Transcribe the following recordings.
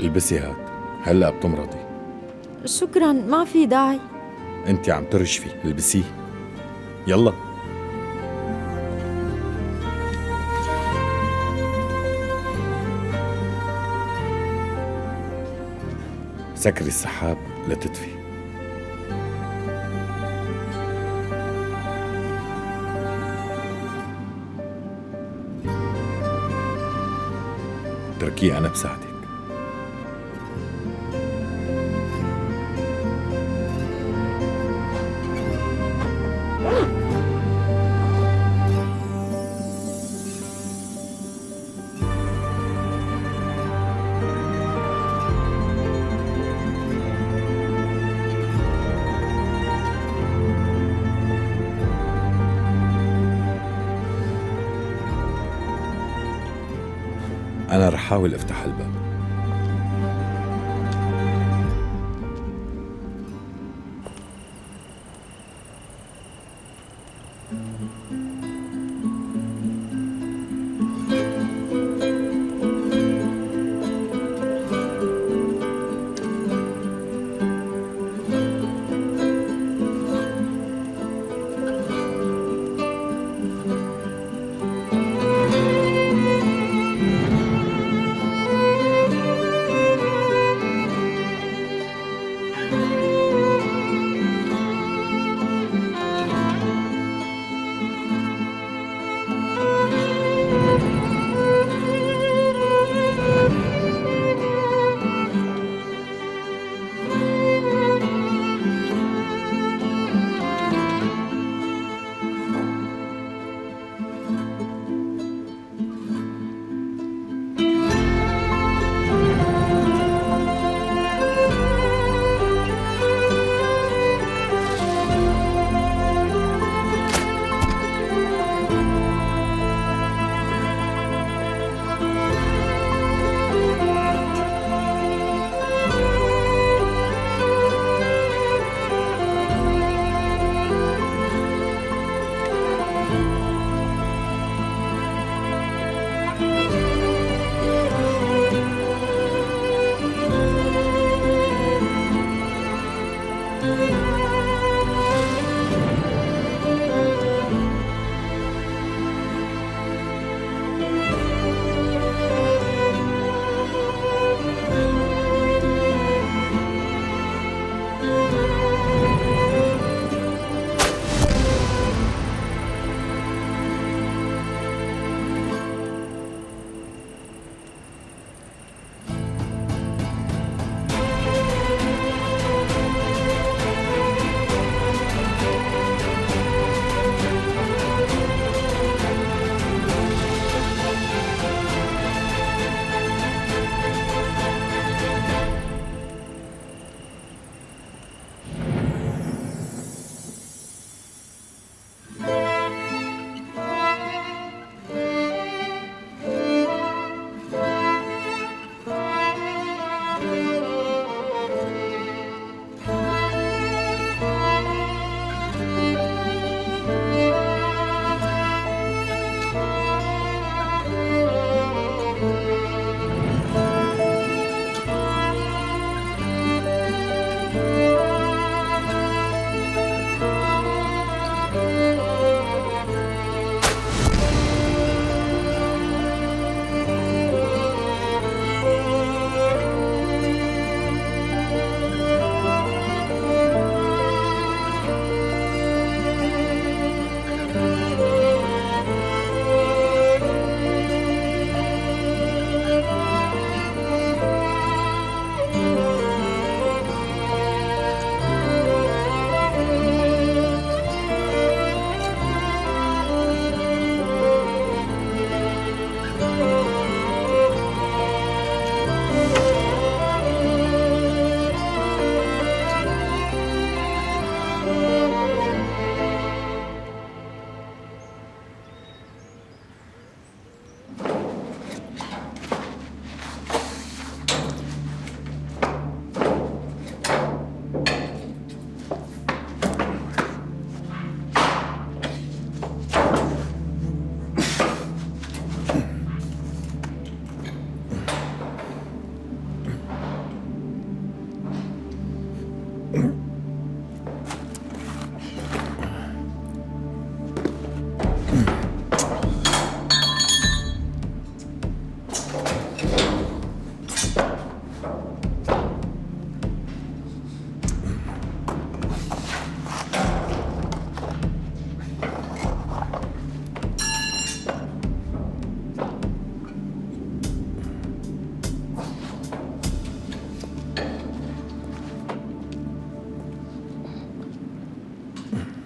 البسي هاد، هلأ بتمرضي. شكرا، ما في داعي. انت عم ترجفي، البسيه. يلا. سكري السحاب لتطفي. اتركيه أنا بساعدك. أنا رح أحاول أفتح الباب.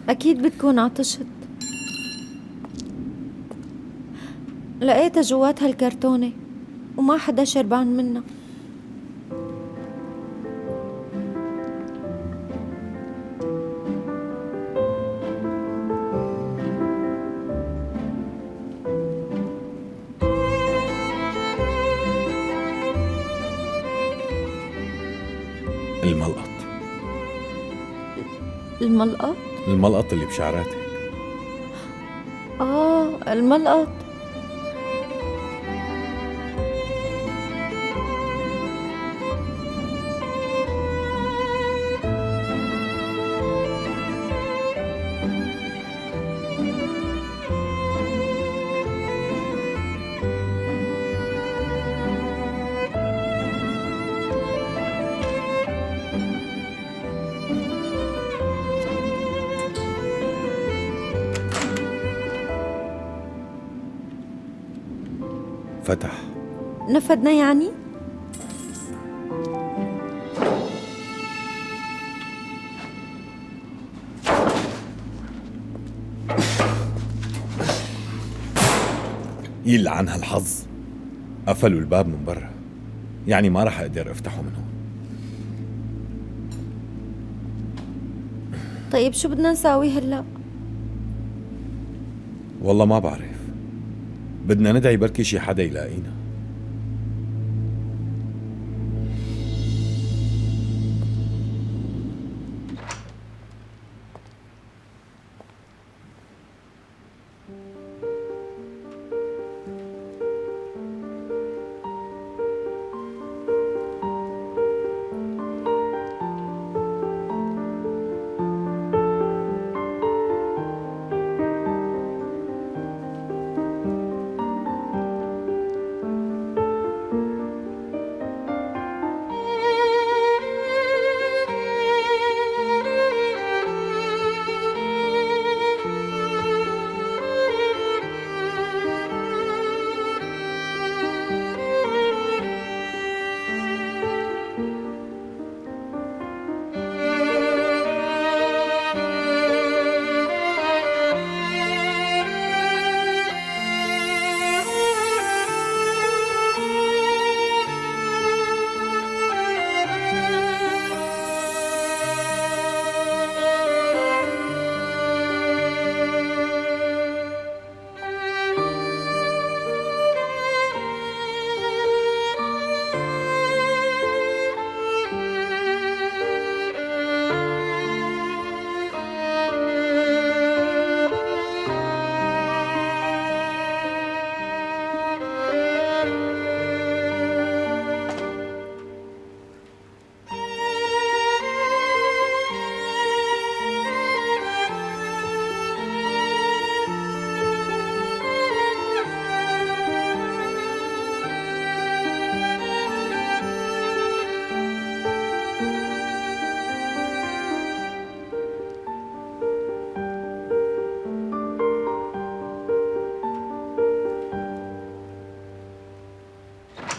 أكيد بتكون عطشت. لقيتها جوات هالكرتونة وما حدا شربان منها. الملقط. الملقط؟ الملقط اللي بشعراتك. الملقط. فتح. نفدنا يعني؟ يلعن هالحظ، قفلوا الباب من برا، يعني ما راح اقدر افتحه من هون. طيب شو بدنا نساوي هلأ؟ والله ما بعرف، بدنا ندعي بركي شي حدا يلاقينا.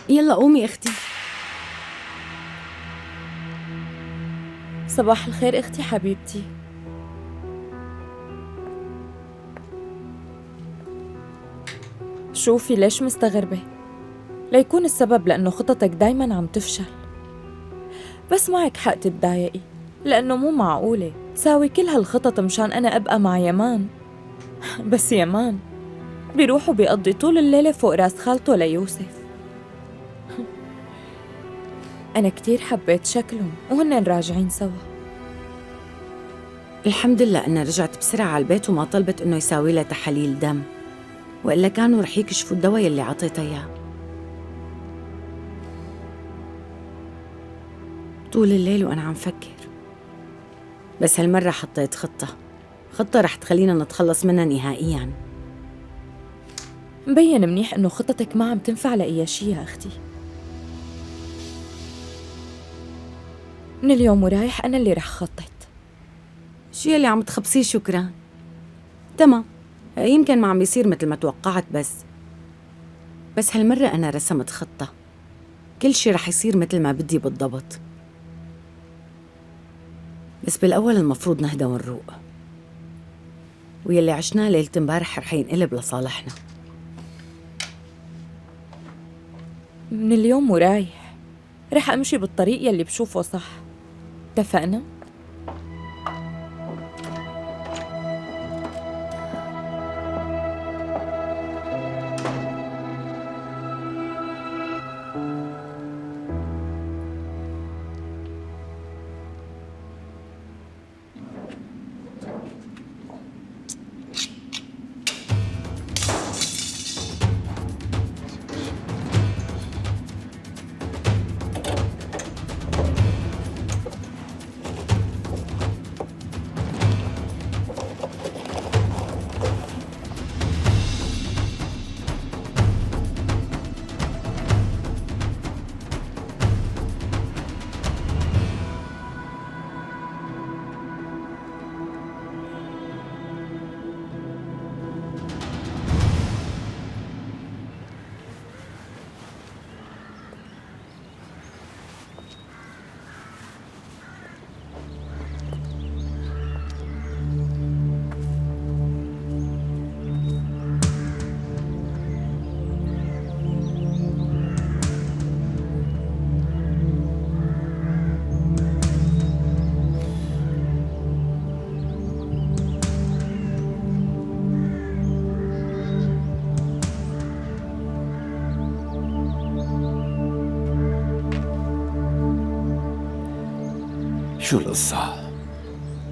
يلا قومي اختي. صباح الخير اختي حبيبتي. شوفي ليش مستغربة؟ ليكون السبب لأنه خططك دايماً عم تفشل. بس معك حق تتضايقي، لأنه مو معقولة تساوي كل هالخطط مشان أنا أبقى مع يمان. بس يمان بيروح وبيقضي طول الليلة فوق راس خالته ليوسف. أنا كتير حبيت شكلهم وهن راجعين سوا. الحمد لله أنها رجعت بسرعة على البيت وما طلبت إنه يساوي لها تحاليل دم، وإلا كانوا رح يكشفوا الدواء يلي عطيتها إياه. طول الليل وأنا عم فكر، بس هالمرة حطيت خطة رح تخلينا نتخلص منها نهائياً. مبين منيح إنه خطتك ما عم تنفع لأي شي يا أختي. من اليوم ورايح أنا اللي رح خطط. شو يلي عم تخبصيه شكرا؟ تمام، يمكن ما عم بيصير مثل ما توقعت، بس هالمرة أنا رسمت خطة، كل شي رح يصير مثل ما بدي بالضبط. بس بالأول المفروض نهدى ونروق. ويلي عشناه ليلة امبارح رح ينقلب لصالحنا. من اليوم ورايح رح أمشي بالطريق يلي بشوفه صح. اتفقنا؟ شو القصة؟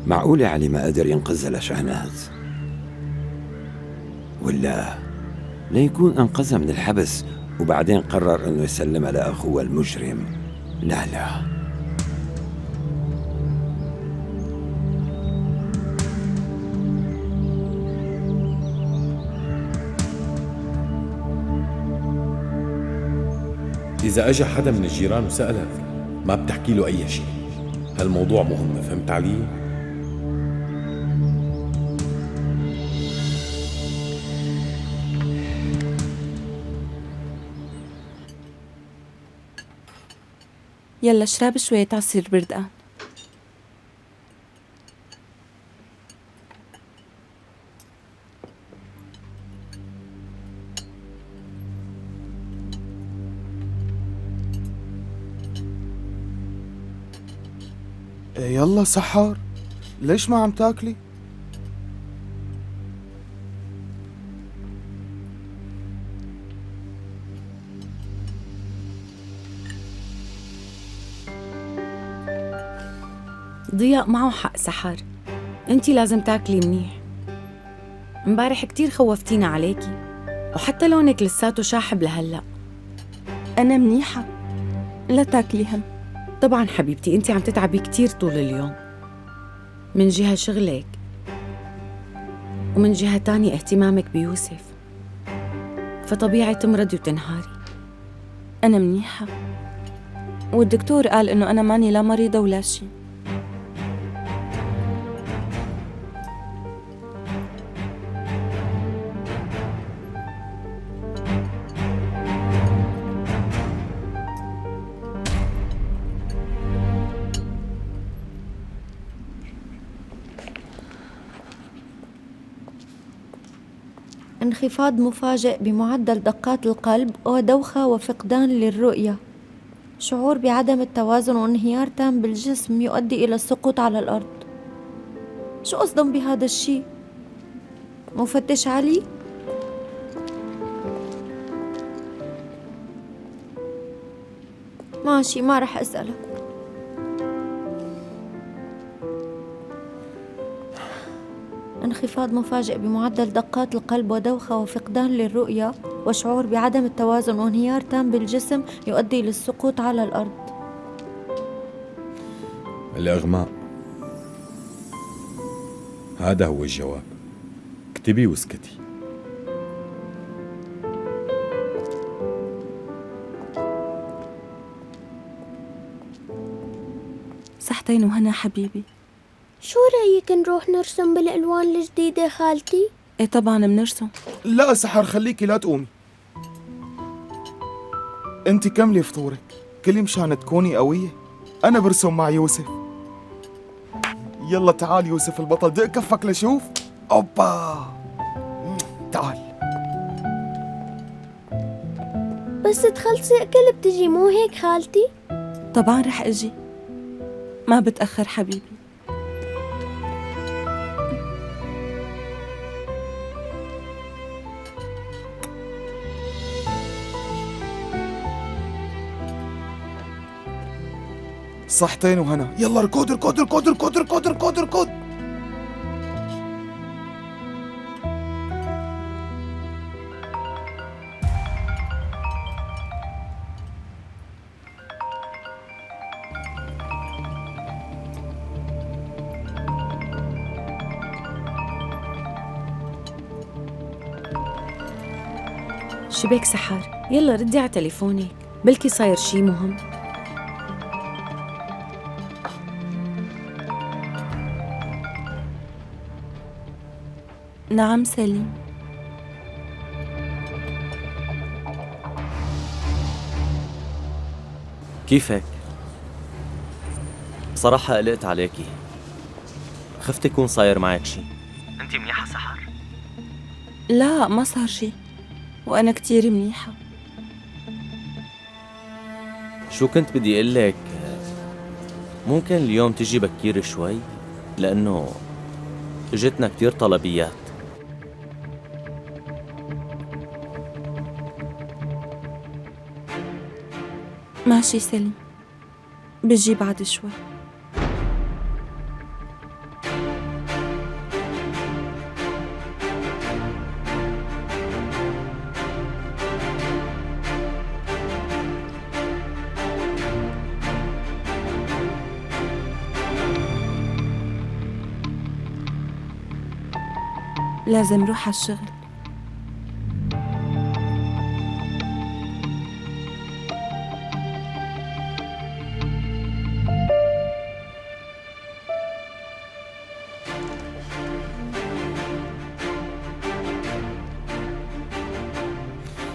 معقولة علي ما قدر ينقذها لشهناز؟ ولا ليكون أنقذها من الحبس وبعدين قرر إنه يسلمها لأخوه المجرم؟ لا إذا أجا حدا من الجيران وسألك ما بتحكي له أي شيء. هالموضوع مهم، فهمت علي؟ يلا اشرب شوية عصير بردقان. يلا سحر، ليش ما عم تاكلي؟ ضياء معه حق سحر، انتي لازم تاكلي منيح. امبارح كتير خوفتينا عليكي، وحتى لونك لساته شاحب لهلأ. أنا منيحة، لا تاكلي هم. طبعا حبيبتي انتي عم تتعبي كتير طول اليوم، من جهة شغلك ومن جهة تانية اهتمامك بيوسف، فطبيعي تمرضي وتنهاري. أنا منيحة، والدكتور قال إنه أنا ماني لا مريضة ولا شي. انخفاض مفاجئ بمعدل دقات القلب ودوخة وفقدان للرؤية، شعور بعدم التوازن وانهيار تام بالجسم يؤدي إلى السقوط على الأرض. شو قصدهم بهذا الشيء؟ مفتش علي؟ ماشي، ما رح أسألك. انخفاض مفاجئ بمعدل دقات القلب ودوخة وفقدان للرؤية وشعور بعدم التوازن وانهيار تام بالجسم يؤدي للسقوط على الأرض. الإغماء، هذا هو الجواب. اكتبي واسكتي. صحتين وهنا حبيبي. شو رأيك نروح نرسم بالألوان الجديدة خالتي؟ ايه طبعا بنرسم. لا سحر، خليكي لا تقومي. انت كملي فطورك، كلي مشان تكوني قوية. أنا برسم مع يوسف. يلا تعال يوسف البطل، دق كفك لشوف. أوبا. تعال. بس تخلصي أكل بتجي، مو هيك خالتي؟ طبعا رح أجي، ما بتأخر حبيبي. صحتين وهنا. يلا اركض اركض اركض اركض اركض اركض اركض. شبيك سحر؟ يلا ردي على تليفونك، بلكي صاير شي مهم. نعم سليم. كيفك؟ بصراحة قلقت عليكي، خفت يكون صاير معك شي. انتي منيحة سحر؟ لا ما صار شي، وأنا كتير منيحة. شو كنت بدي قلك، ممكن اليوم تجي بكير شوي؟ لأنه اجتنا كتير طلبيات. ماشي سليم، بجي بعد شوي. لازم روح على الشغل.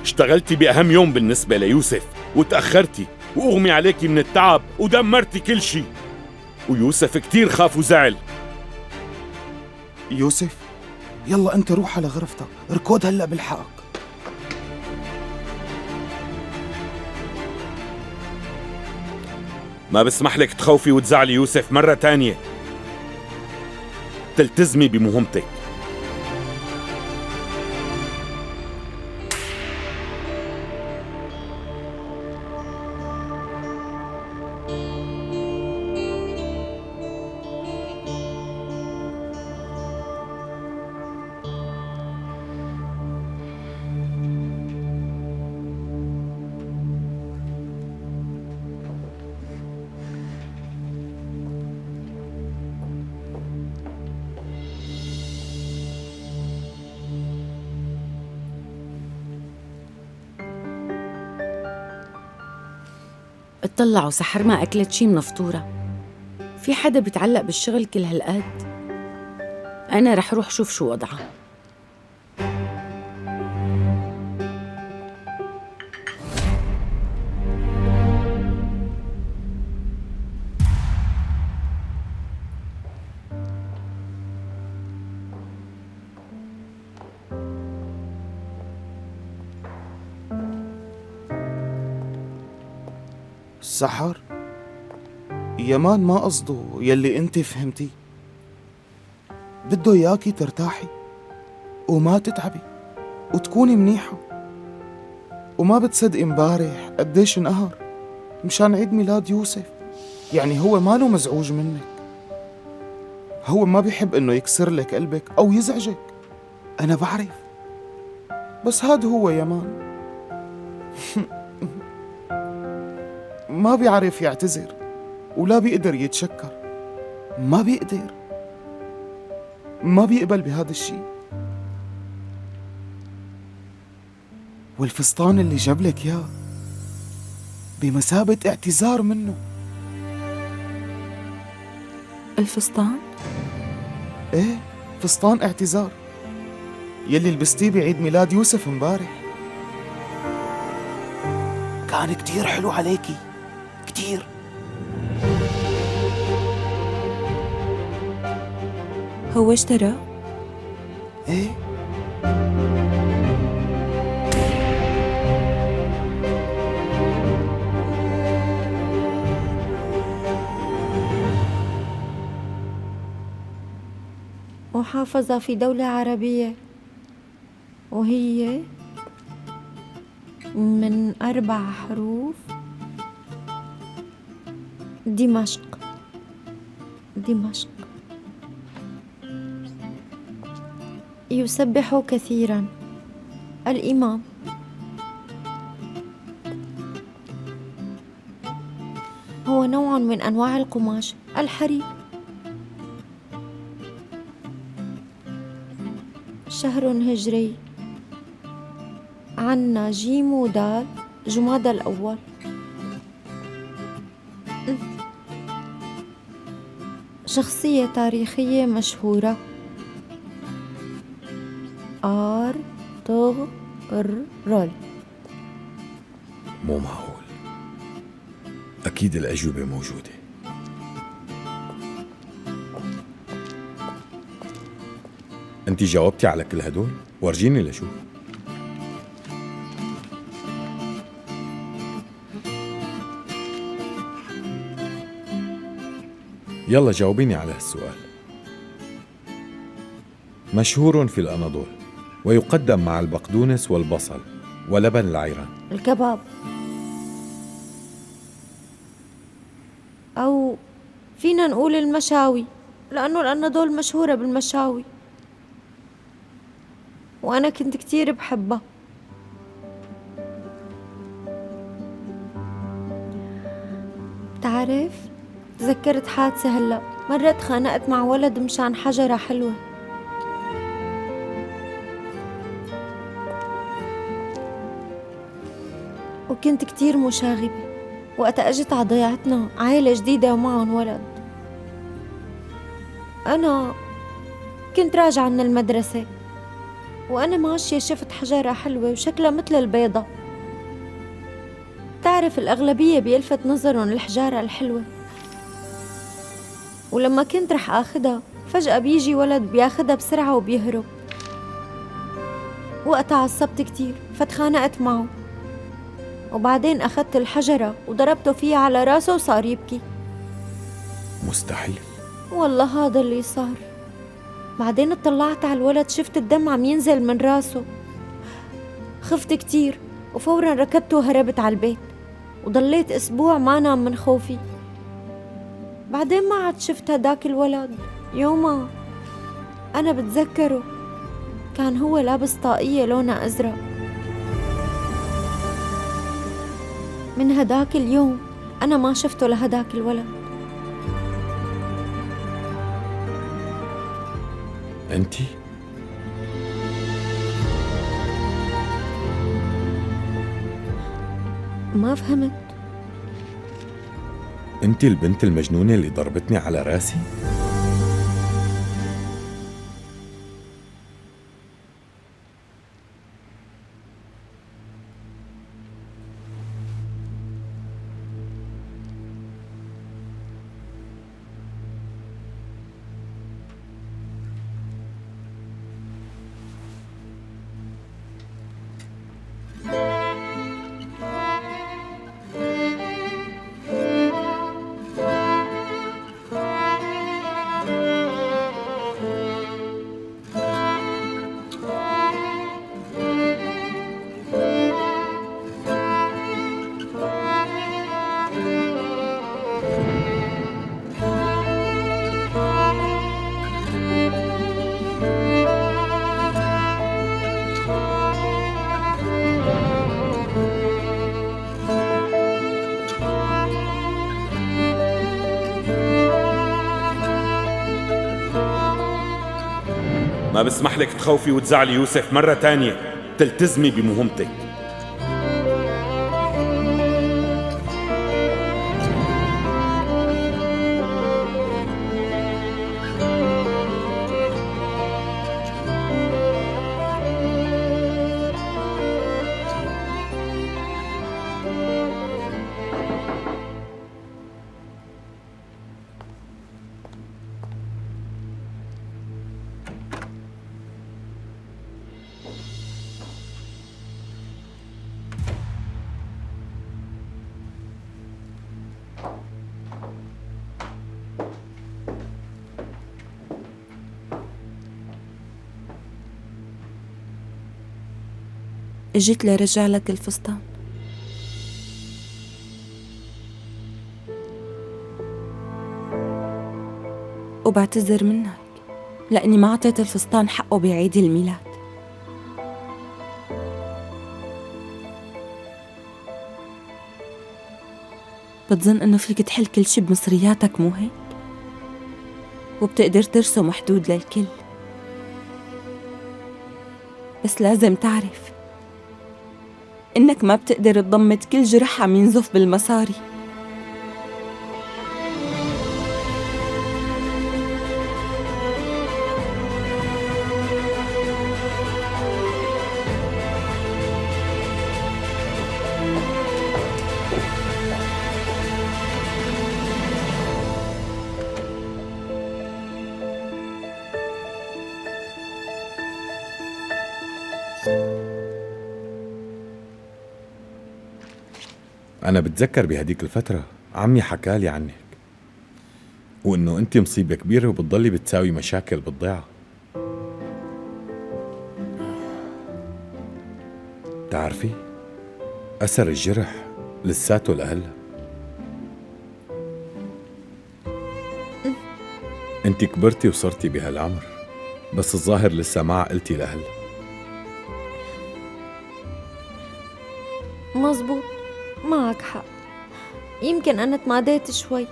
اشتغلتي بأهم يوم بالنسبة ليوسف وتأخرتي وأغمي عليكي من التعب ودمرتي كل شي، ويوسف كتير خاف وزعل. يوسف يلا انت روح على غرفتك، اركض هلا بالحقك. ما بسمح لك تخوفي وتزعلي يوسف مرة تانية. تلتزمي بمهمتك. اطلعوا سحر ما أكلت شي من فطورة. في حدا بيتعلق بالشغل كل هالقد؟ أنا رح روح شوف شو وضعها. سحر يمان ما قصده يلي انت فهمتي، بده اياكي ترتاحي وما تتعبي وتكوني منيحة. وما بتصدقي امبارح قديش انقهر مشان عيد ميلاد يوسف. يعني هو ماله مزعوج منك، هو ما بيحب انه يكسر لك قلبك او يزعجك، انا بعرف. بس هاد هو يمان ما بيعرف يعتذر ولا بيقدر يتشكر، ما بيقدر، ما بيقبل بهذا الشيء. والفستان اللي جاب لك اياه بمثابة اعتذار منه. الفستان؟ ايه فستان اعتذار يلي لبستيه بعيد ميلاد يوسف امبارح. كان كتير حلو عليكي، كتير. هو اشترى؟ ايه؟ محافظة في دولة عربية، وهي من 4 حروف. دمشق. دمشق. يسبح كثيرا. الإمام. هو نوع من أنواع القماش، الحرير. شهر هجري. عنا جيم ودال، جمادى الأول. شخصية تاريخية مشهورة. أرطغرل. مو معقول، أكيد الأجوبة موجودة. أنت جاوبتي على كل هدول؟ ورجيني لشوف. يلا جاوبيني على هالسؤال. مشهور في الأناضول ويقدم مع البقدونس والبصل ولبن العيران. الكباب. أو فينا نقول المشاوي، لأنه الأناضول مشهورة بالمشاوي، وأنا كنت كتير بحبها. بتعرف، تذكرت حادثة هلأ. مرة تخانقت مع ولد مشان حجرة حلوة. وكنت كتير مشاغبة وقت أجت على ضيعتنا عائلة جديدة ومعهم ولد. أنا كنت راجعة من المدرسة، وأنا ماشية شفت حجرة حلوة وشكلها مثل البيضة. تعرف الأغلبية بيلفت نظرهم الحجارة الحلوة، ولما كنت رح آخدها فجأة بيجي ولد بياخدها بسرعة وبيهرب. وقتها عصبت كتير فتخانقت معه، وبعدين أخدت الحجرة وضربته فيها على راسه وصار يبكي. مستحيل. والله هذا اللي صار. بعدين اطلعت على الولد شفت الدم عم ينزل من راسه. خفت كتير وفورا ركضت وهربت على البيت، وضليت أسبوع ما نام من خوفي. بعدين ما عاد شفت هداك الولد. يوما أنا بتذكره كان هو لابس طاقية لونها أزرق. من هداك اليوم أنا ما شفته لهداك الولد. أنتِ؟ ما فهمت. أنتِ البنت المجنونة اللي ضربتني على راسي؟ ما بسمح لك تخوفي وتزعلي يوسف مرة تانية. تلتزمي بمهمتك. اجيت لرجع لك الفستان. وبعتذر منك لأني ما أعطيت الفستان حقه بعيد الميلاد. بتظن إنه فيك تحل كل شي بمصرياتك، مو هيك؟ وبتقدر ترسم حدود للكل، بس لازم تعرف إنك ما بتقدر تضمد كل جرح عم ينزف بالمصاري. أنا بتذكر بهديك الفترة عمي حكالي عنك، وإنه أنت مصيبة كبيرة وبتضلي بتساوي مشاكل بالضيعة. تعرفي أثر الجرح لساته لهلا. أنت كبرتي وصرتي بهالعمر، بس الظاهر لسه ما عقلتي لهلا. مزبوط، معك حق. يمكن أنا تماديت شوي،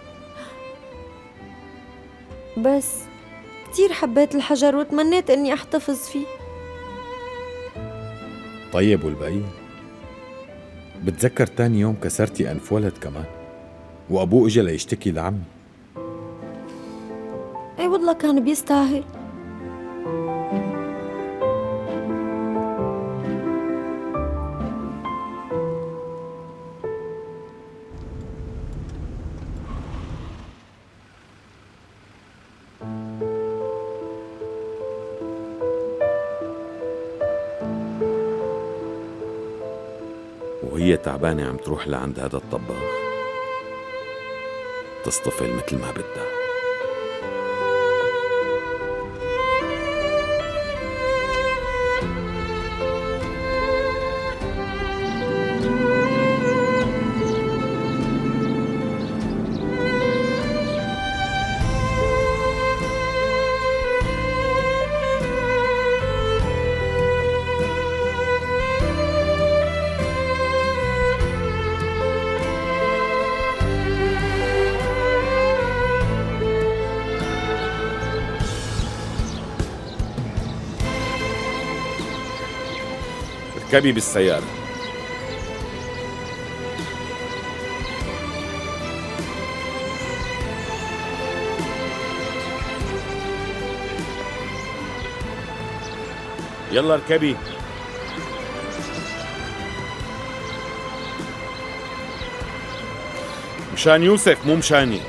بس كتير حبيت الحجر وتمنيت إني أحتفظ فيه. طيب والباقيين؟ بتذكر تاني يوم كسرتي أنف ولد كمان، وأبوه إجا ليشتكي لعمي. أي والله كان بيستاهل. وهي تعبانة عم تروح لعند هذا الطباخ تصطفل مثل ما بدها. اركبي بالسيارة. يلا اركبي. مشان يوسف مو مشاني.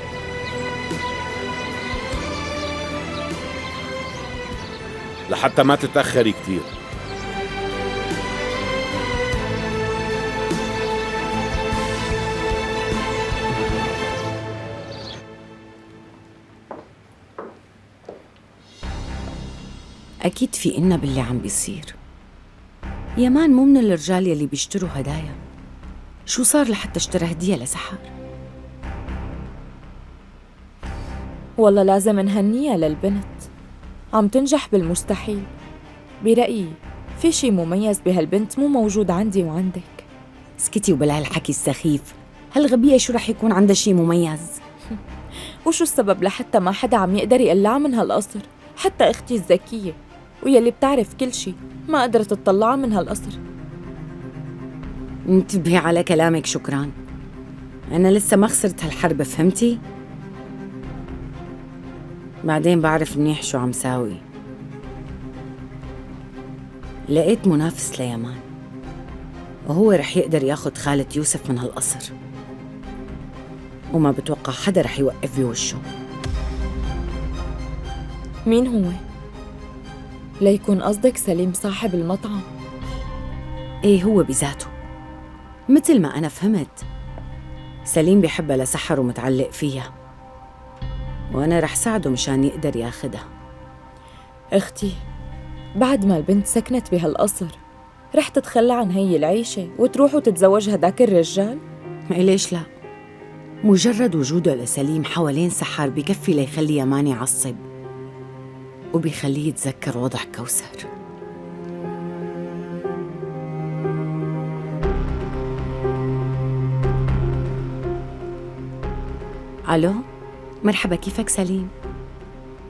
لحتى ما تتأخري كتير. أكيد في إنا باللي عم بيصير. يمان مو من الرجال يلي بيشتروا هدايا. شو صار لحتى اشترى هدية لسحر؟ والله لازم نهنيها للبنت، عم تنجح بالمستحيل. برأيي في شي مميز بهالبنت مو موجود عندي وعندك. اسكتي وبلا هالحكي السخيف. هالغبية شو رح يكون عندها شي مميز؟ وشو السبب لحتى ما حدا عم يقدر يقلع من هالقصر؟ حتى اختي الذكية ويلي بتعرف كل شي ما قدرت تطلعها من هالقصر. انتبهي على كلامك شكرا. أنا لسه ما خسرت هالحرب، فهمتي؟ بعدين بعرف منيح شو عم ساوي. لقيت منافس ليمان، وهو رح يقدر ياخد خالة يوسف من هالقصر، وما بتوقع حدا رح يوقف بوشه. مين هو؟ ليكون قصدك سليم صاحب المطعم؟ ايه هو بذاته. مثل ما أنا فهمت سليم بيحبها لسحر ومتعلق فيها، وأنا رح ساعده مشان يقدر ياخدها. اختي بعد ما البنت سكنت بهالقصر رح تتخلى عن هي العيشة وتروح وتتزوج هداك الرجال؟ ليش لا؟ مجرد وجوده لسليم حوالين سحر بكفي ليخلي يمان يعصب، وبيخليه يتذكر وضع كوثر. الو، مرحبا، كيفك سليم؟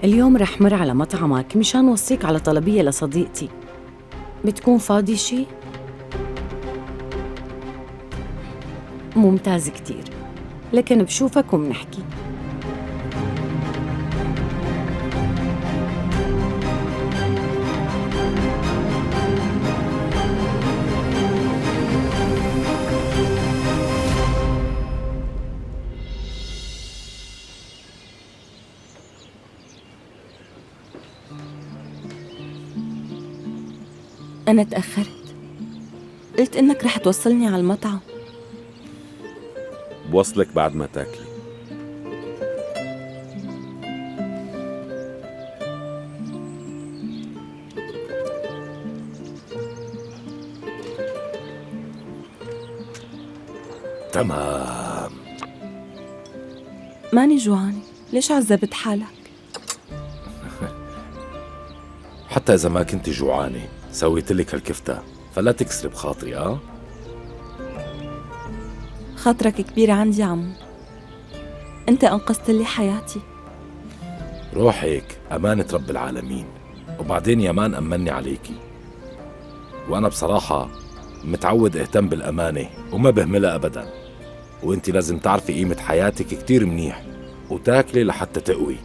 اليوم رح مر على مطعمك مشان وصيك على طلبية لصديقتي. بتكون فاضي شي؟ ممتاز كتير، لكن بشوفك ومنحكي. أنا تأخرت، قلت إنك رح توصلني على المطعم. بوصلك بعد ما تاكلي. تمام. ماني جوعانة، ليش عذبت حالك؟ حتى إذا ما كنت جوعانة سويت لك هالكفتة، فلا تكسري بخاطري. خاطرك كبير عندي عمو، أنت أنقذت لي حياتي. روحك أمانة رب العالمين، وبعدين يمان أمني عليكي، وأنا بصراحة متعود اهتم بالأمانة وما بهملها أبدا، وانتي لازم تعرفي قيمة حياتك كتير منيح وتاكلي لحتى تقوي.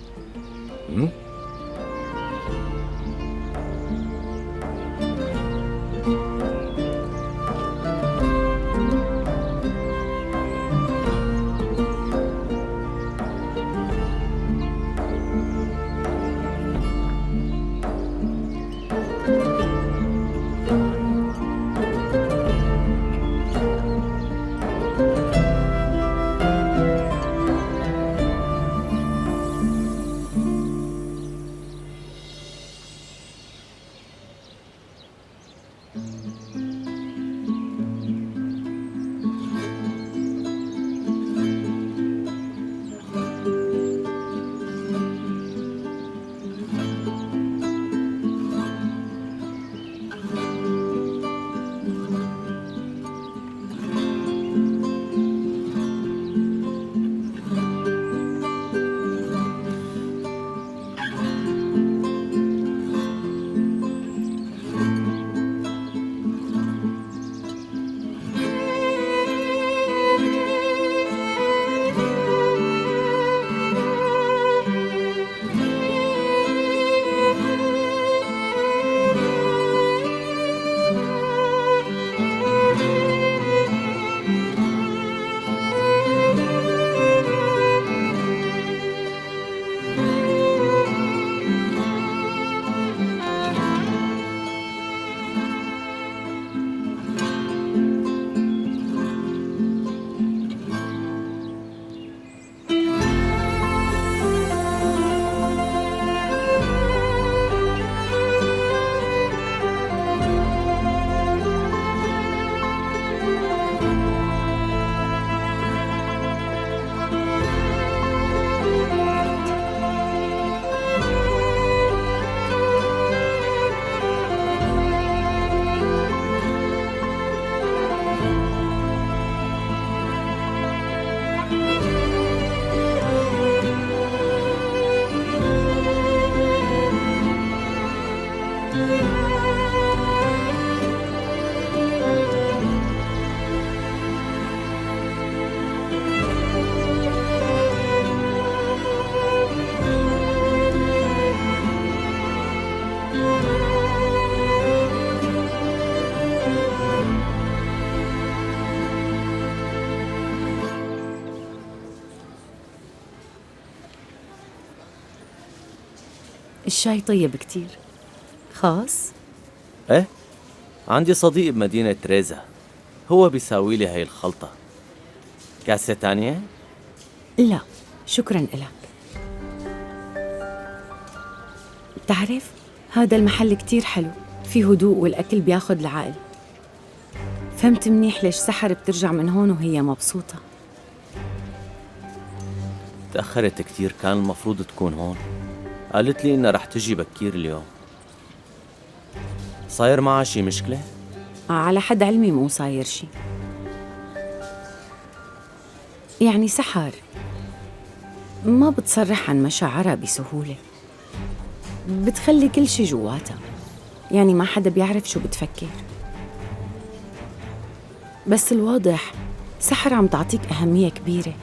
الشاي طيب كتير. خاص؟ ايه، عندي صديق بمدينة تريزا، هو بيساوي لي هاي الخلطة. كاسة تانية؟ لا شكرا إلك. بتعرف هذا المحل كتير حلو، في هدوء والأكل بياخد العقل. فهمت منيح ليش سحر بترجع من هون وهي مبسوطة. تأخرت كتير، كان المفروض تكون هون. قالت لي إنها رح تجي بكير اليوم. صاير معها شي مشكلة؟ على حد علمي مو صاير شي. يعني سحر ما بتصرح عن مشاعرها بسهولة، بتخلي كل شي جواتها، يعني ما حدا بيعرف شو بتفكر. بس الواضح سحر عم تعطيك أهمية كبيرة.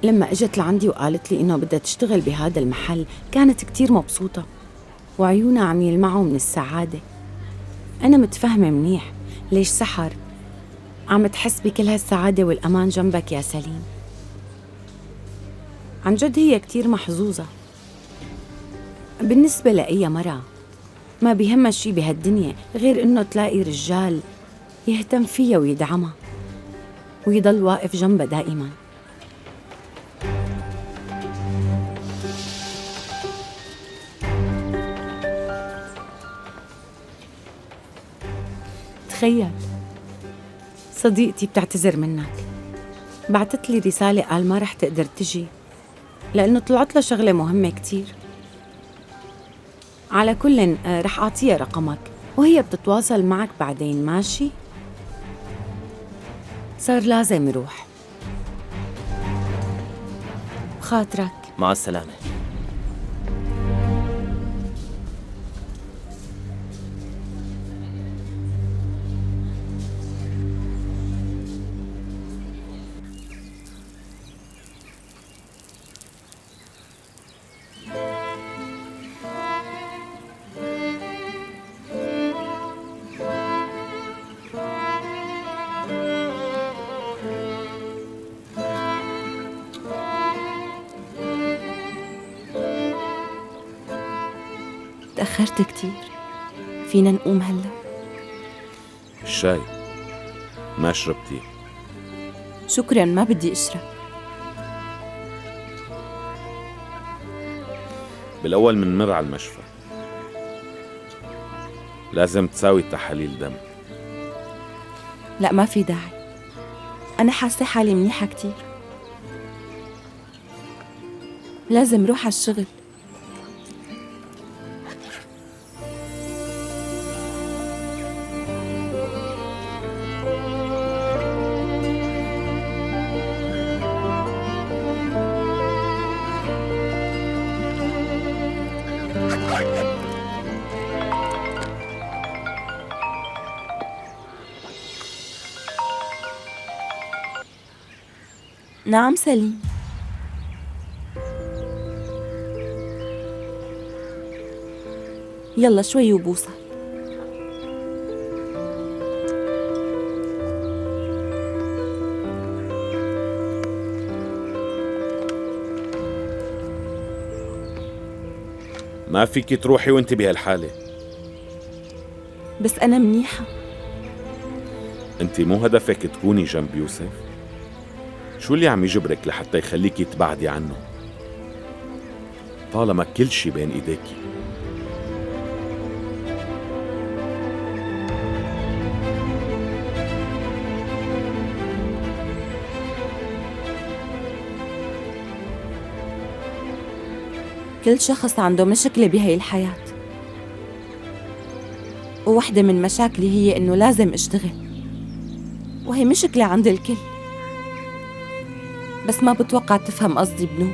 لما اجت لعندي وقالت لي إنه بدها تشتغل بهذا المحل كانت كتير مبسوطة وعيونها عم يلمعوا من السعادة. أنا متفهمة منيح ليش سحر عم تحس بكل هالسعادة والأمان جنبك يا سليم. عن جد هي كتير محظوظة. بالنسبة لأي مرة ما بيهمها شي بهالدنيا غير إنه تلاقي رجال يهتم فيها ويدعمها ويضل واقف جنبها دائما. تخيل صديقتي بتعتذر منك، بعتت لي رسالة قال ما رح تقدر تجي لأنه طلعت لها شغلة مهمة كتير. على كل رح أعطيها رقمك وهي بتتواصل معك بعدين، ماشي؟ صار لازم يروح. بخاطرك. مع السلامة. تأخرت كتير، فينا نقوم هلا؟ الشاي ما شربتي؟ شكراً، ما بدي أشرب. بالأول منمر على المشفى، لازم تساوي تحاليل دم. لا ما في داعي، أنا حاسة حالي منيحة كتير. لازم روح على الشغل. نعم سليم. يلا شوي وبوصل. ما فيك تروحي وانت بهالحالة. بس أنا منيحة. انت مو هدفك تكوني جنب يوسف؟ شو اللي عم يجبرك لحتى يخليكي تبعدي عنه طالما كل شي بين ايديكي؟ كل شخص عنده مشكلة بهاي الحياة، وواحدة من مشاكلي هي إنه لازم أشتغل، وهي مشكلة عند الكل، بس ما بتوقع تفهم قصدي بنو.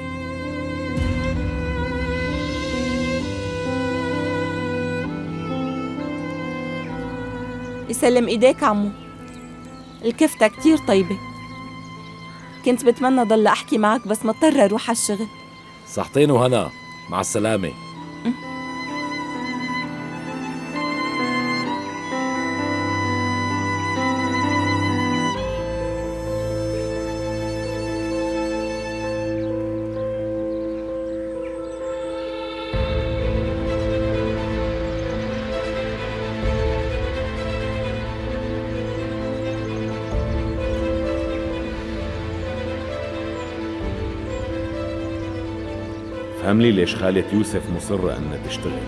يسلم ايديك عمو، الكفتة كتير طيبة. كنت بتمنى ضل أحكي معك بس مضطرة أروح على الشغل. صحتين وهنا، مع السلامة. فهم لي ليش خالة يوسف مصرة أنها تشتغل.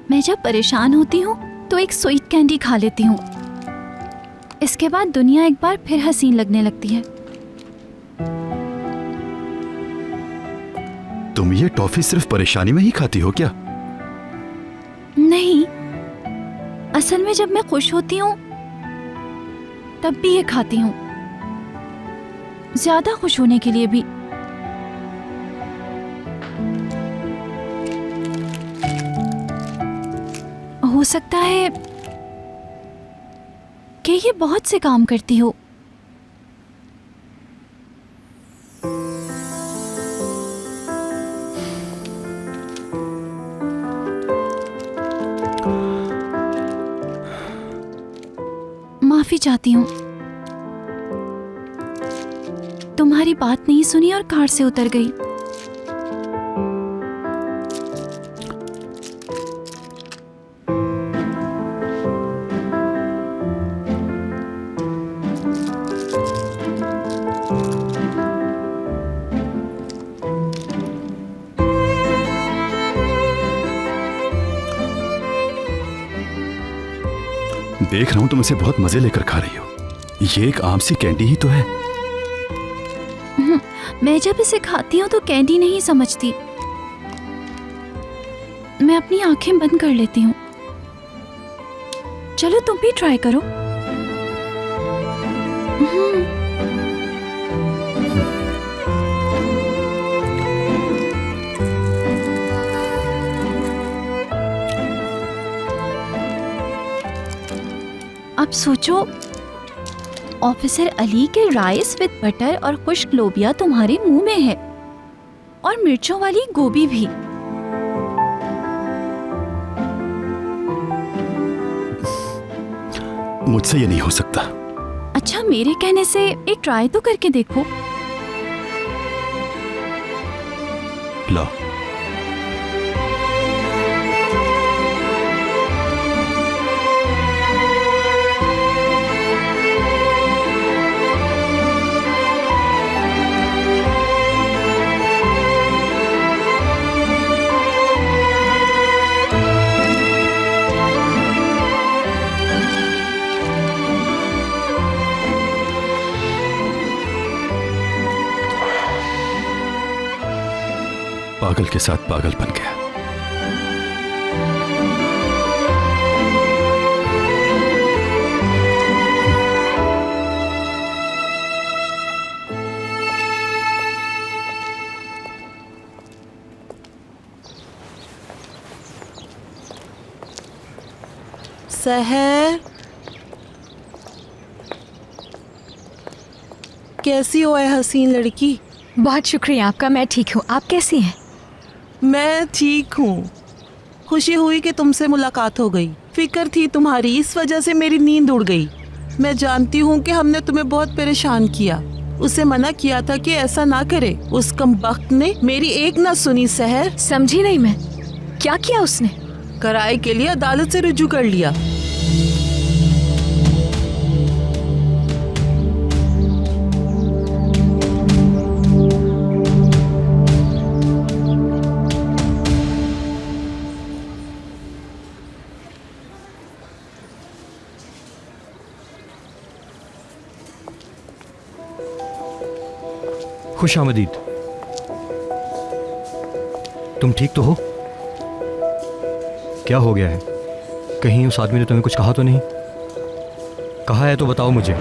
मैं जब परेशान होती हूँ तो एक स्वीट कैंडी खा लेती हूँ। इसके बाद दुनिया एक बार फिर हसीन लगने लगती है। तुम ये टॉफी सिर्फ परेशानी में ही खाती हो क्या? नहीं, असल में जब मैं खुश होती हूँ तब भी ये खाती हूँ, ज्यादा खुश होने के लिए भी। हो सकता है कि ये बहुत से काम करती हो। माफी चाहती हूँ, तुम्हारी बात नहीं सुनी और कार से उतर गई। देख रहा हूं तुम इसे बहुत मजे लेकर खा रही हो। ये एक आम सी कैंडी ही तो है। मैं जब इसे खाती हूँ तो कैंडी नहीं समझती, मैं अपनी आंखें बंद कर लेती हूँ। चलो तुम भी ट्राई करो। अब सोचो, ऑफिसर अली के राइस विद बटर और खुश्क लोबिया तुम्हारे मुंह में है, और मिर्चों वाली गोभी भी। मुझसे ये नहीं हो सकता। अच्छा, मेरे कहने से एक ट्राई तो करके देखो। लो। पागल के साथ पागल बन गया। सहर, कैसी हो है हसीन लड़की? बहुत शुक्रिया आपका, मैं ठीक हूँ। आप कैसी हैं? मैं ठीक हूँ। खुशी हुई कि तुमसे मुलाकात हो गई। फिक्र थी तुम्हारी, इस वजह से मेरी नींद उड़ गई। मैं जानती हूँ कि हमने तुम्हें बहुत परेशान किया। उसे मना किया था कि ऐसा ना करे। उस कमबख्त ने मेरी एक ना सुनी। सहर, समझी नहीं मैं। क्या किया उसने? किराए के लिए अदालत से रुजू कर लिया। खुश आमदीद। तुम ठीक तो हो? क्या हो गया है? कहीं उस आदमी ने तुम्हें कुछ कहा तो नहीं? कहा है तो बताओ मुझे।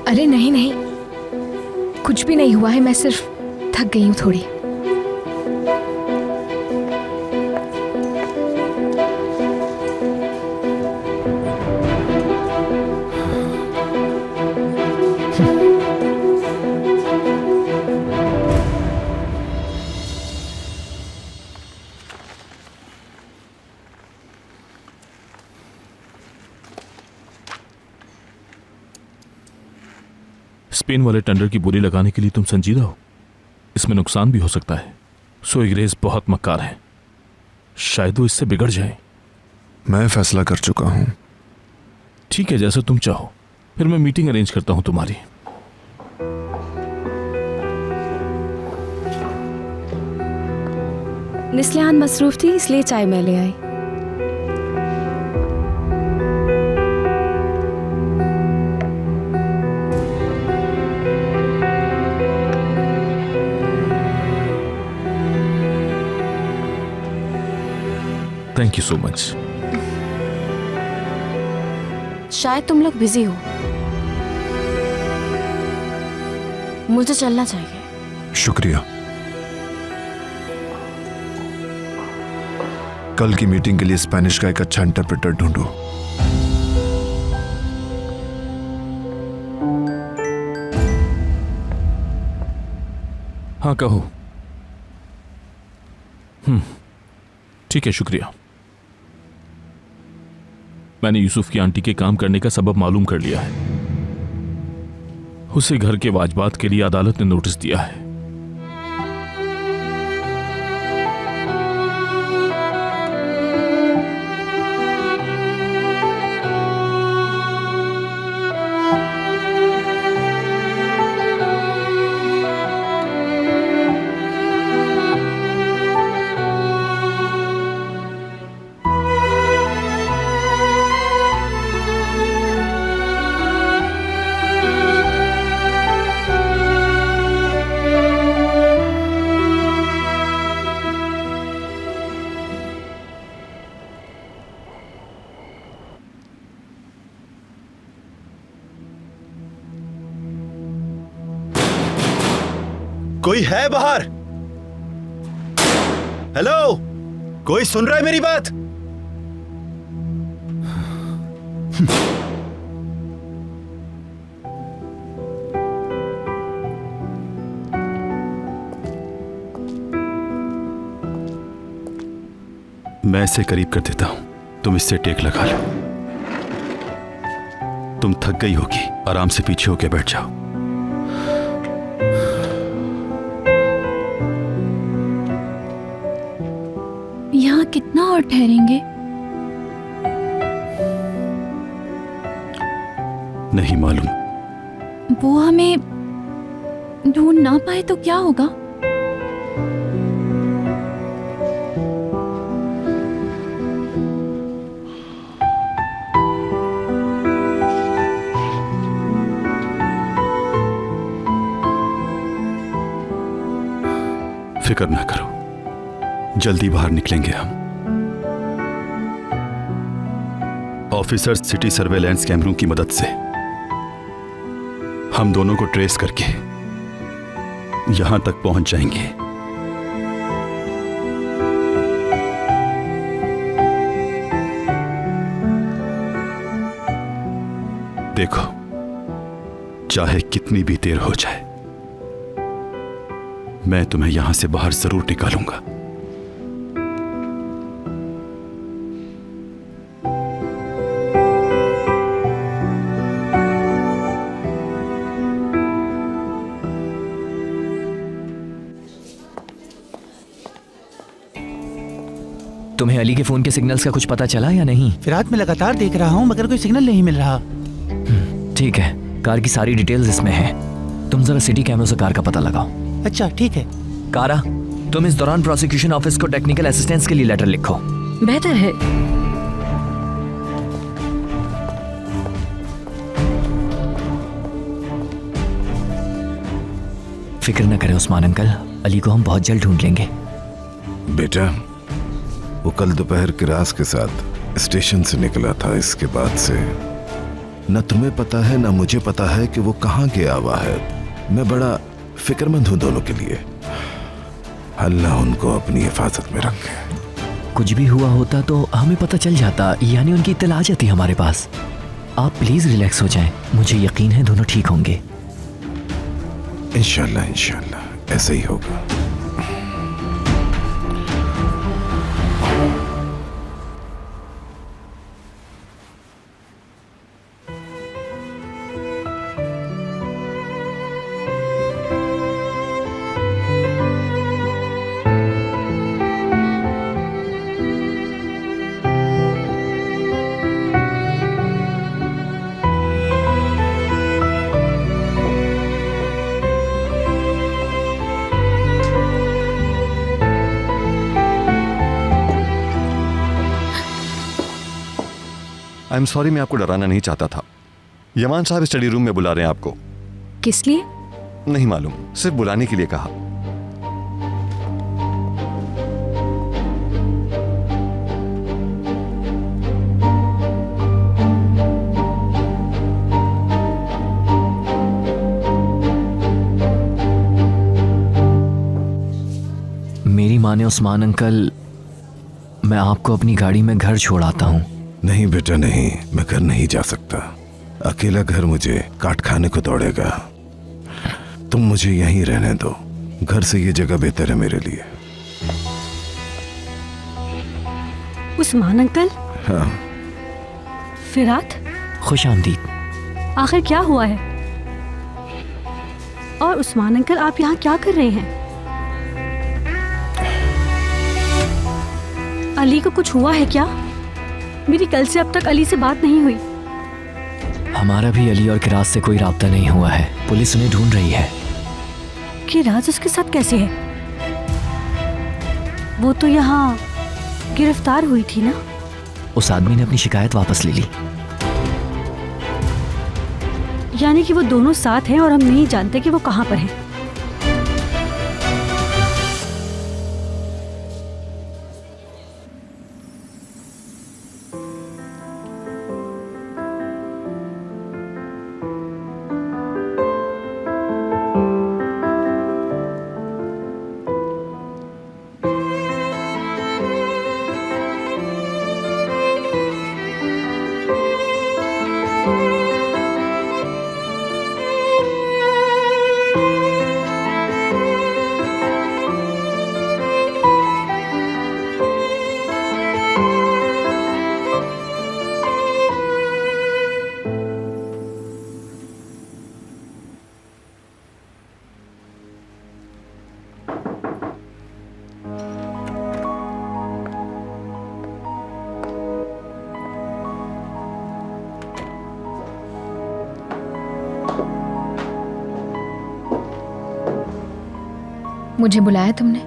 अरे नहीं नहीं, कुछ भी नहीं हुआ है। मैं सिर्फ थक गई हूँ थोड़ी। स्पेन वाले टेंडर की बोली लगाने के लिए तुम संजीदा हो। इसमें नुकसान भी हो सकता है। सो अंग्रेज बहुत मक्कार हैं, शायद वो इससे बिगड़ जाए। मैं फैसला कर चुका हूं। ठीक है, जैसा तुम चाहो। फिर मैं मीटिंग अरेंज करता हूं तुम्हारी। निस्लियान मसरूफ थी इसलिए चाय मैं ले आई। Thank you so much. शायद तुम लोग बिजी हो, मुझे चलना चाहिए। शुक्रिया। कल की मीटिंग के लिए स्पेनिश का एक अच्छा इंटरप्रेटर ढूंढो। हाँ कहो। ठीक है, शुक्रिया। मैंने यूसुफ की आंटी के काम करने का सबब मालूम कर लिया है। उसे घर के वाजबात के लिए अदालत ने नोटिस दिया है। कोई है बाहर? हेलो, कोई सुन रहा है मेरी बात? मैं इसे करीब कर देता हूं, तुम इससे टेक लगा लो। तुम थक गई होगी, आराम से पीछे होके बैठ जाओ। यहाँ कितना और ठहरेंगे? नहीं मालूम। वो हमें ढूंढ ना पाए तो क्या होगा? फिक्र ना करो, जल्दी बाहर निकलेंगे हम। ऑफिसर्स सिटी सर्वेलेंस कैमरों की मदद से हम दोनों को ट्रेस करके यहां तक पहुंच जाएंगे। देखो, चाहे कितनी भी देर हो जाए, मैं तुम्हें यहां से बाहर जरूर निकालूंगा। तुम्हें अली के फोन के सिग्नल्स का कुछ पता चला या नहीं? फिरात में लगातार देख रहा हूँ मगर कोई सिग्नल नहीं मिल रहा। ठीक है, कार की सारी डिटेल्स इसमें है। तुम जरा सिटी कैमरों से कार का पता लगाओ। अच्छा ठीक है। कारा, तुम इस दौरान प्रोसिक्यूशन ऑफिस को टेक्निकल असिस्टेंस के लिए लेटर लिखो। बेहतर है। फिक्र न करें उस्मान अंकल, अली को हम बहुत जल्द ढूंढ लेंगे। बेटा, वो कल दोपहर किरास के साथ स्टेशन से निकला था। इसके बाद से न तुम्हें पता है न मुझे पता है कि वो कहाँ गया हुआ है। मैं बड़ा फिक्रमंद हूं दोनों के लिए। अल्लाह उनको अपनी हिफाजत में रखे। कुछ भी हुआ होता तो हमें पता चल जाता, यानी उनकी इत्तला आ जाती हमारे पास। आप प्लीज रिलैक्स हो जाएं, मुझे यकीन है दोनों ठीक होंगे। इंशाल्लाह इंशाल्लाह ऐसा ही होगा। आई एम सॉरी, मैं आपको डराना नहीं चाहता था। यमान साहब स्टडी रूम में बुला रहे हैं आपको। किस लिए? नहीं मालूम, सिर्फ बुलाने के लिए कहा। मेरी माँ ने उस्मान अंकल, मैं आपको अपनी गाड़ी में घर छोड़ आता हूँ। नहीं बेटा नहीं, मैं घर नहीं जा सकता। अकेला घर मुझे काट खाने को दौड़ेगा। तुम मुझे यहीं रहने दो, घर से ये जगह बेहतर है मेरे लिए। उस्मान अंकल। हाँ। फिरात, खुश आमदीद। आखिर क्या हुआ है? और उस्मान अंकल, आप यहाँ क्या कर रहे हैं? अली को कुछ हुआ है क्या? मेरी कल से अब तक अली से बात नहीं हुई। हमारा भी अली और किराज से कोई राब्ता नहीं हुआ है। पुलिस उन्हें ढूंढ रही है। किराज उसके साथ कैसे है? वो तो यहाँ गिरफ्तार हुई थी ना? उस आदमी ने अपनी शिकायत वापस ले ली। यानी कि वो दोनों साथ हैं और हम नहीं जानते कि वो कहाँ पर हैं। मुझे बुलाया तुमने?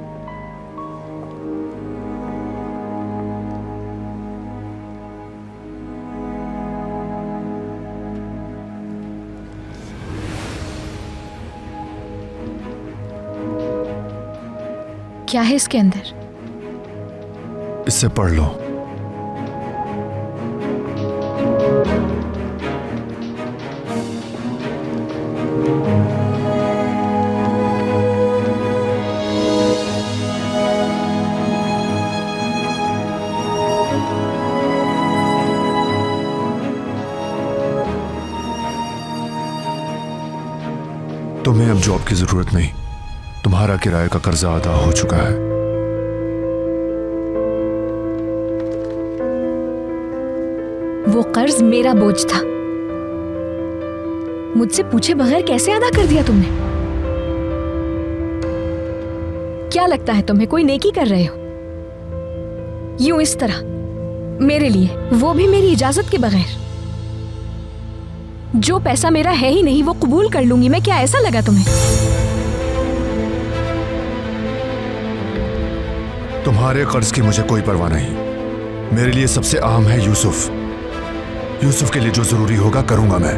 क्या है इसके अंदर? इससे पढ़ लो। तुम्हें अब जॉब की जरूरत नहीं। तुम्हारा किराए का कर्जा अदा हो चुका है। वो कर्ज मेरा बोझ था। मुझसे पूछे बगैर कैसे अदा कर दिया तुमने? क्या लगता है तुम्हें कोई नेकी कर रहे हो? यूं इस तरह मेरे लिए, वो भी मेरी इजाजत के बगैर। जो पैसा मेरा है ही नहीं वो कबूल कर लूंगी मैं, क्या ऐसा लगा तुम्हें? तुम्हारे कर्ज की मुझे कोई परवाह नहीं। मेरे लिए सबसे अहम है यूसुफ। यूसुफ के लिए जो जरूरी होगा करूंगा मैं।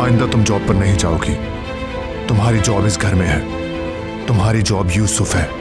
आइंदा तुम जॉब पर नहीं जाओगी। तुम्हारी जॉब इस घर में है। तुम्हारी जॉब यूसुफ है।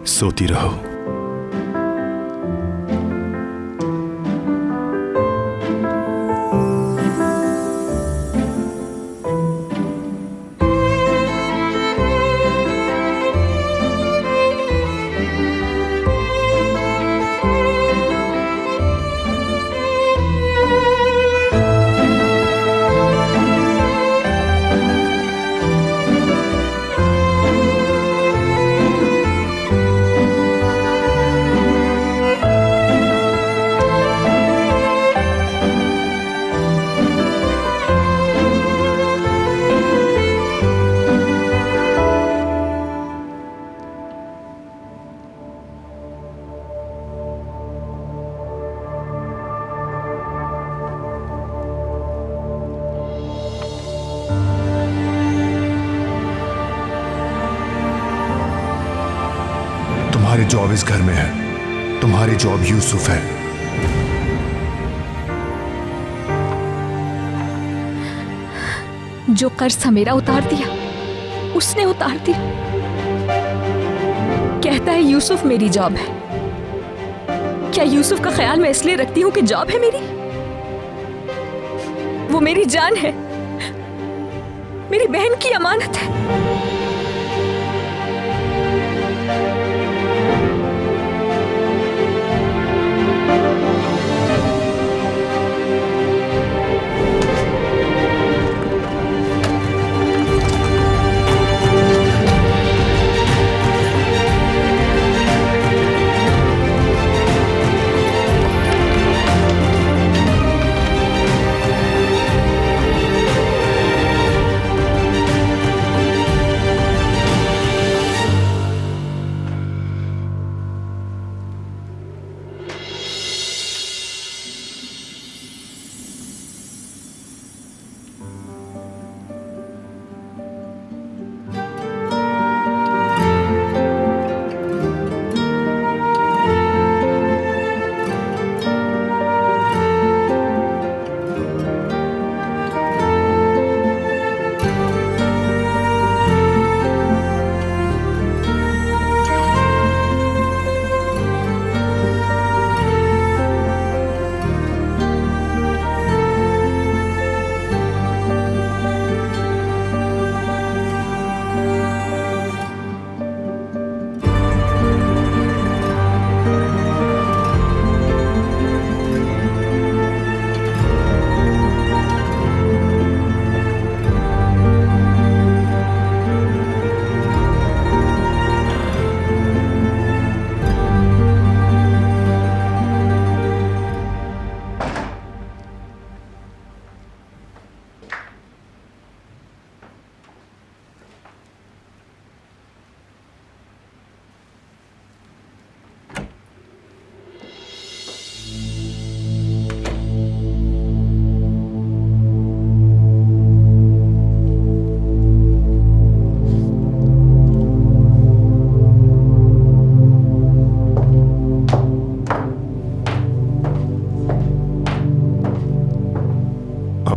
सोती रहो। तुम्हारी जॉब इस घर में है, तुम्हारी जॉब यूसुफ है। जो कर्ज था मेरा उतार दिया, उसने उतार दिया। कहता है यूसुफ मेरी जॉब है। क्या यूसुफ का ख्याल मैं इसलिए रखती हूं कि जॉब है मेरी? वो मेरी जान है, मेरी बहन की अमानत है।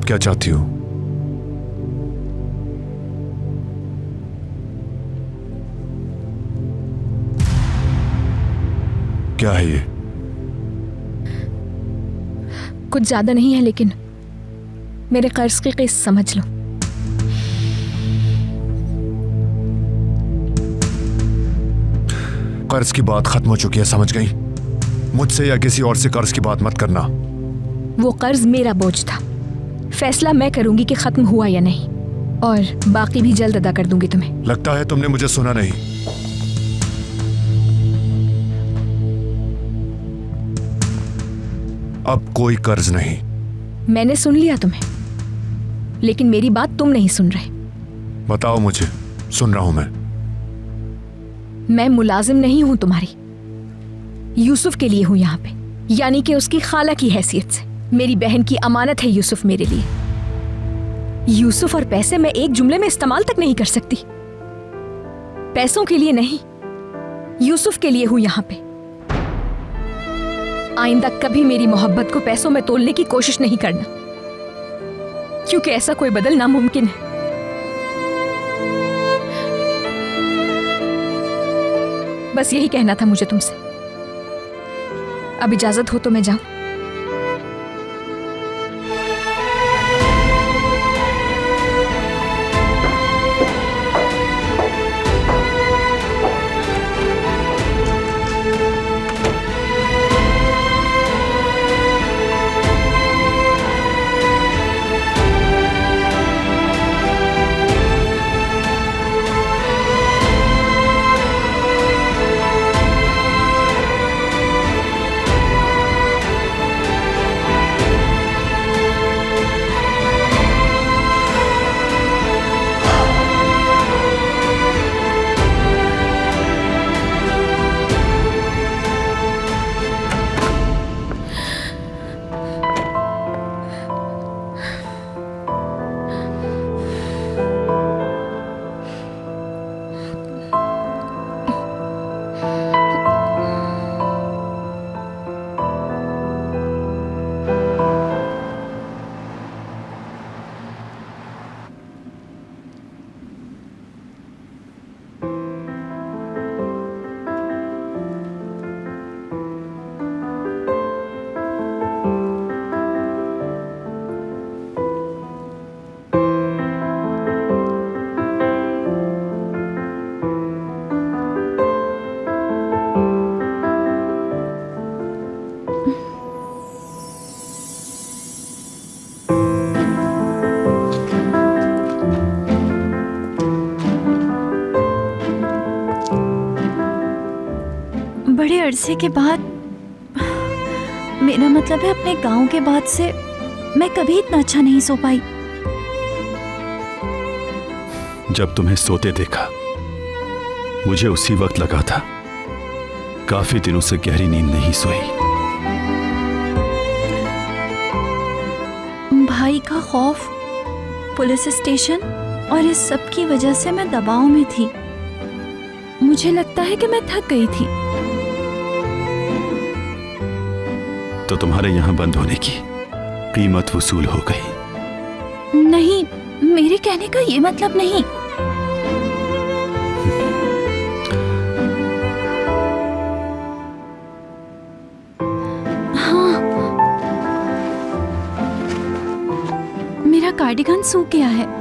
क्या चाहती हो? क्या है ये? कुछ ज्यादा नहीं है, लेकिन मेरे कर्ज की किस्त समझ लो। कर्ज की बात खत्म हो चुकी है, समझ गई? मुझसे या किसी और से कर्ज की बात मत करना। वो कर्ज मेरा बोझ था, फैसला मैं करूंगी कि खत्म हुआ या नहीं, और बाकी भी जल्द अदा कर दूंगी तुम्हें। लगता है तुमने मुझे सुना नहीं। अब कोई कर्ज नहीं। मैंने सुन लिया तुम्हें, लेकिन मेरी बात तुम नहीं सुन रहे। बताओ मुझे, सुन रहा हूं मैं मुलाजिम नहीं हूं तुम्हारी, यूसुफ के लिए हूं यहाँ पे, यानी कि उसकी खाला की हैसियत से। मेरी बहन की अमानत है यूसुफ मेरे लिए। यूसुफ और पैसे मैं एक जुमले में इस्तेमाल तक नहीं कर सकती। पैसों के लिए नहीं, यूसुफ के लिए हूं यहाँ पे। आइंदा कभी मेरी मोहब्बत को पैसों में तोलने की कोशिश नहीं करना, क्योंकि ऐसा कोई बदल नामुमकिन है। बस यही कहना था मुझे तुमसे। अब इजाजत हो तो मैं जाऊं। बड़े अरसे के बाद, मेरा मतलब है अपने गांव के बाद से मैं कभी इतना अच्छा नहीं सो पाई। जब तुम्हें सोते देखा मुझे उसी वक्त लगा था काफी दिनों से गहरी नींद नहीं सोई। भाई का खौफ, पुलिस स्टेशन और इस सब की वजह से मैं दबाव में थी। मुझे लगता है कि मैं थक गई थी। तो तुम्हारे यहां बंद होने की कीमत वसूल हो गई। नहीं, मेरे कहने का ये मतलब नहीं। हाँ, मेरा कार्डिगन सूख गया है।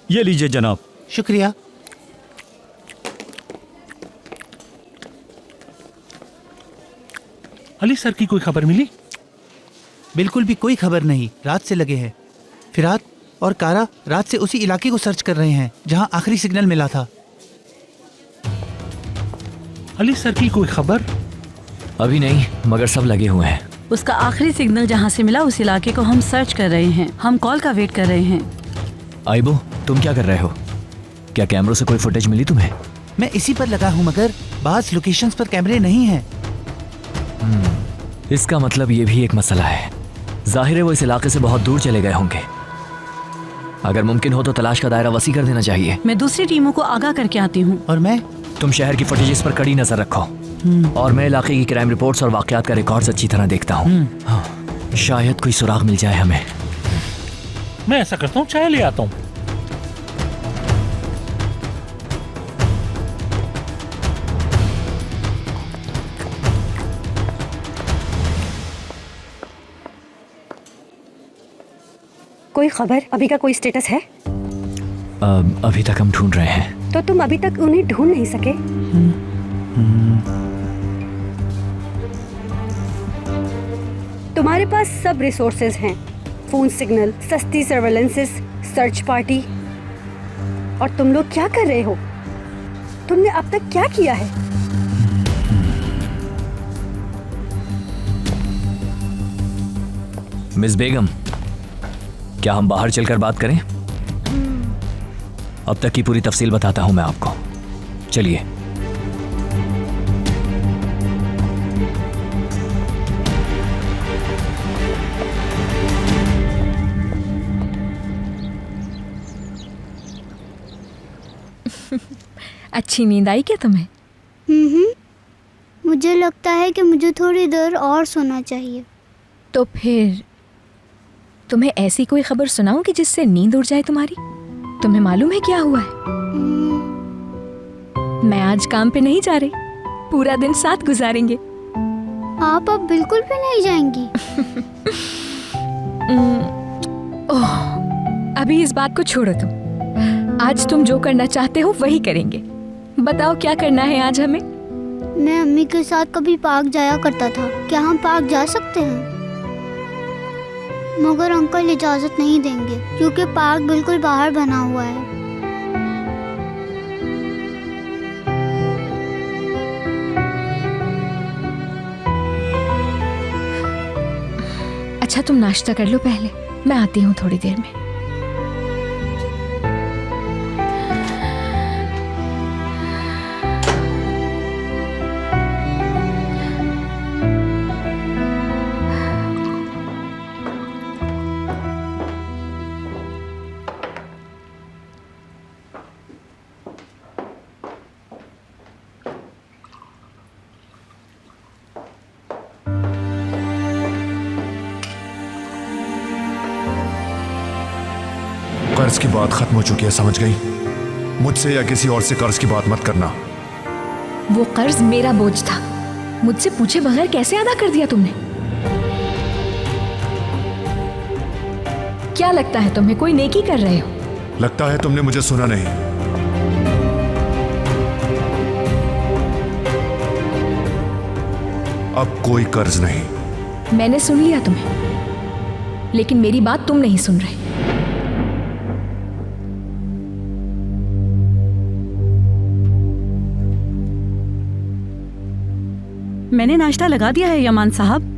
ये लीजिए जनाब। शुक्रिया। अली सर की कोई खबर मिली? बिल्कुल भी कोई खबर नहीं। रात से लगे हैं। फिरात और कारा रात से उसी इलाके को सर्च कर रहे हैं जहां आखिरी सिग्नल मिला था। अली सर की कोई खबर? अभी नहीं, मगर सब लगे हुए हैं। उसका आखिरी सिग्नल जहाँ से मिला उस इलाके को हम सर्च कर रहे हैं। हम कॉल का वेट कर रहे हैं। आइबो, तुम क्या कर रहे हो? क्या कैमरों से कोई फुटेज मिली तुम्हें? मैं इसी पर लगा हूँ, मगर बाज़ लोकेशंस पर कैमरे नहीं हैं। इसका मतलब ये भी एक मसला है। जाहिर है वो इस इलाके से बहुत दूर चले गए होंगे। अगर मुमकिन हो तो तलाश का दायरा वसी कर देना चाहिए। मैं दूसरी टीमों को आगाह करके आती हूँ। और मैं? तुम शहर की फुटेजेस पर कड़ी नजर रखो और मैं इलाके की क्राइम रिपोर्ट्स और वाकयात का रिकॉर्ड्स अच्छी तरह देखता हूँ। हाँ, शायद कोई सुराग मिल जाए हमें। मैं ऐसा करता हूँ, चाय ले आता हूँ। कोई खबर? अभी का कोई स्टेटस है? अभी तक हम ढूंढ रहे हैं। तो तुम अभी तक उन्हें ढूंढ नहीं सके? तुम्हारे पास सब रिसोर्सेज हैं, फोन सिग्नल, सस्ती सर्वेलेंसेस, सर्च पार्टी, और तुम लोग क्या कर रहे हो? तुमने अब तक क्या किया है? मिस बेगम, क्या हम बाहर चलकर बात करें? अब तक की पूरी तफसील बताता हूं मैं आपको। चलिए। अच्छी नींद आई क्या तुम्हें? मुझे लगता है कि मुझे थोड़ी देर और सोना चाहिए। तो फिर तुम्हें ऐसी कोई खबर सुनाऊं कि जिससे नींद उड़ जाए तुम्हारी? तुम्हें मालूम है क्या हुआ है? मैं आज काम पे नहीं जा रही। पूरा दिन साथ गुजारेंगे। आप अब बिल्कुल भी नहीं जाएंगी? ओह, अभी इस बात को छोड़ो तुम। आज तुम जो करना चाहते हो वही करेंगे। बताओ क्या करना है आज हमें? मैं अम्मी के साथ कभी पार्क जाया करता था। क्या हम पार्क जा सकते हैं? मगर अंकल इजाजत नहीं देंगे क्योंकि पार्क बिल्कुल बाहर बना हुआ है। अच्छा तुम नाश्ता कर लो पहले, मैं आती हूँ थोड़ी देर में। कर्ज की बात खत्म हो चुकी है, समझ गई? मुझसे या किसी और से कर्ज की बात मत करना। वो कर्ज मेरा बोझ था। मुझसे पूछे बगैर कैसे अदा कर दिया तुमने? क्या लगता है तुम्हें कोई नेकी कर रहे हो? लगता है तुमने मुझे सुना नहीं। अब कोई कर्ज नहीं। मैंने सुन लिया तुम्हें। लेकिन मेरी बात तुम नहीं सुन रहे। मैंने नाश्ता लगा दिया है यमान साहब।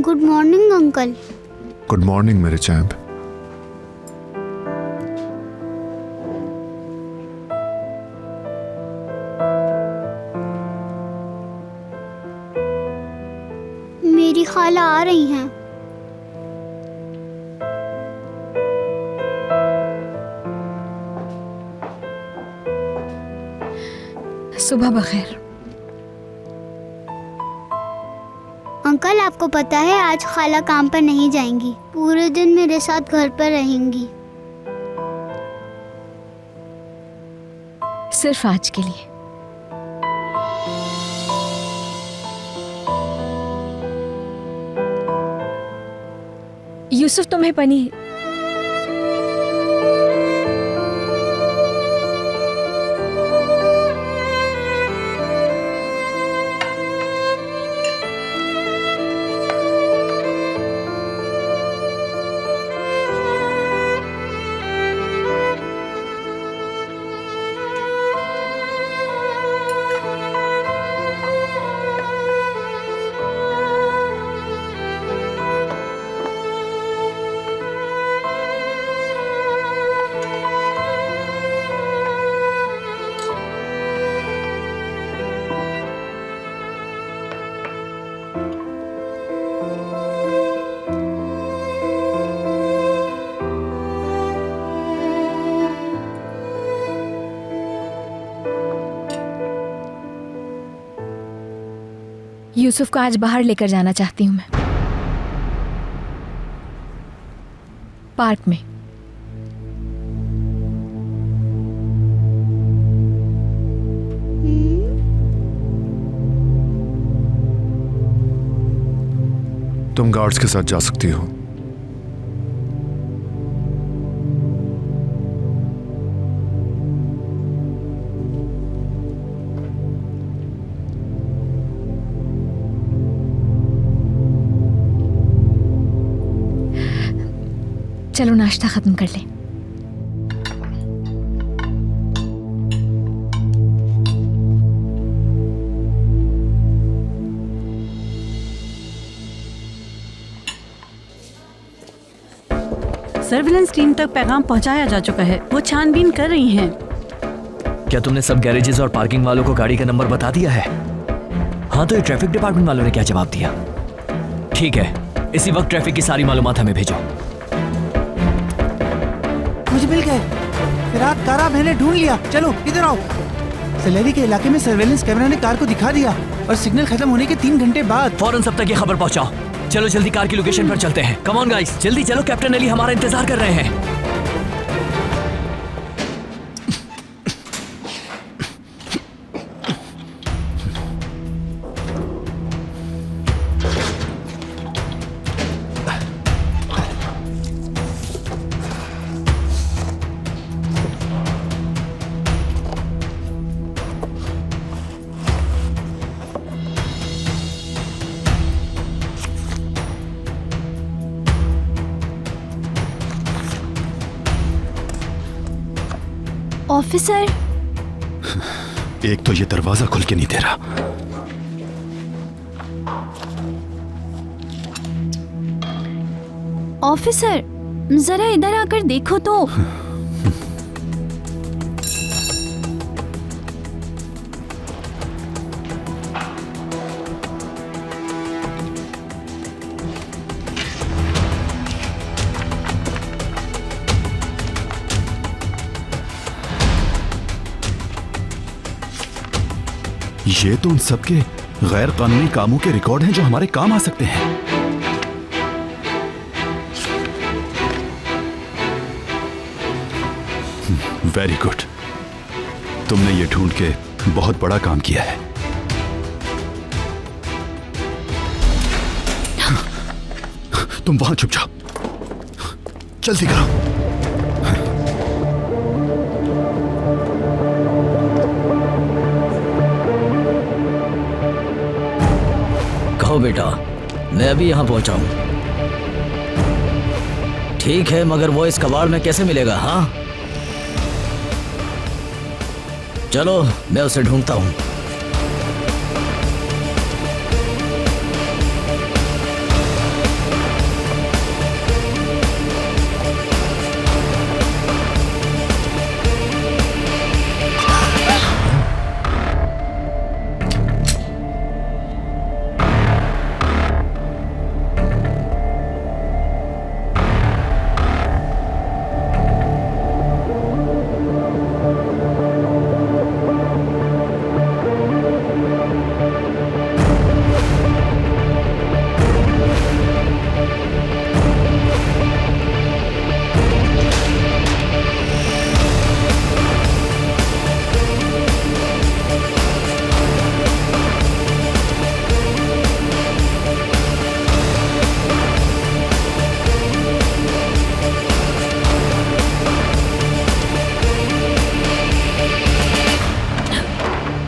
Good morning uncle. Good morning मेरे चैंप। मेरी खाला आ रही हैं। सुबह बखैर। अंकल आपको पता है आज खाला काम पर नहीं जाएंगी, पूरे दिन मेरे साथ घर पर रहेंगी। सिर्फ आज के लिए। यूसुफ तुम्हें पनीर यूसुफ को आज बाहर लेकर जाना चाहती हूँ मैं, पार्क में। तुम गार्ड्स के साथ जा सकती हो। चलो नाश्ता खत्म कर लें। सर्विलेंस टीम तक पैगाम पहुंचाया जा चुका है, वो छानबीन कर रही हैं। क्या तुमने सब गैरेजेस और पार्किंग वालों को गाड़ी का नंबर बता दिया है? हाँ, तो ये ट्रैफिक डिपार्टमेंट वालों ने क्या जवाब दिया? ठीक है, इसी वक्त ट्रैफिक की सारी मालूमात हमें भेजो। मुझे मिल गए। फिरात कारा मैंने ढूंढ लिया। चलो इधर आओ। सलेरी के इलाके में सर्वेलेंस कैमरा ने कार को दिखा दिया और सिग्नल खत्म होने के 3 घंटे बाद फौरन सब तक ये खबर पहुंचाओ। चलो जल्दी कार की लोकेशन पर चलते हैं। कम ऑन गाइस, जल्दी चलो, कैप्टन अली हमारा इंतजार कर रहे हैं। ऑफिसर, एक तो ये दरवाजा खुल के नहीं दे रहा। ऑफिसर जरा इधर आकर देखो तो। ये तो उन सबके गैर कानूनी कामों के रिकॉर्ड हैं जो हमारे काम आ सकते हैं। Very good. तुमने ये ढूंढ के बहुत बड़ा काम किया है। तुम वहां छुप जाओ, जल्दी करो। कहो बेटा, मैं अभी यहाँ पहुंचा हूँ। ठीक है, मगर वो इस कबाड़ में कैसे मिलेगा? हाँ, चलो मैं उसे ढूंढता हूँ।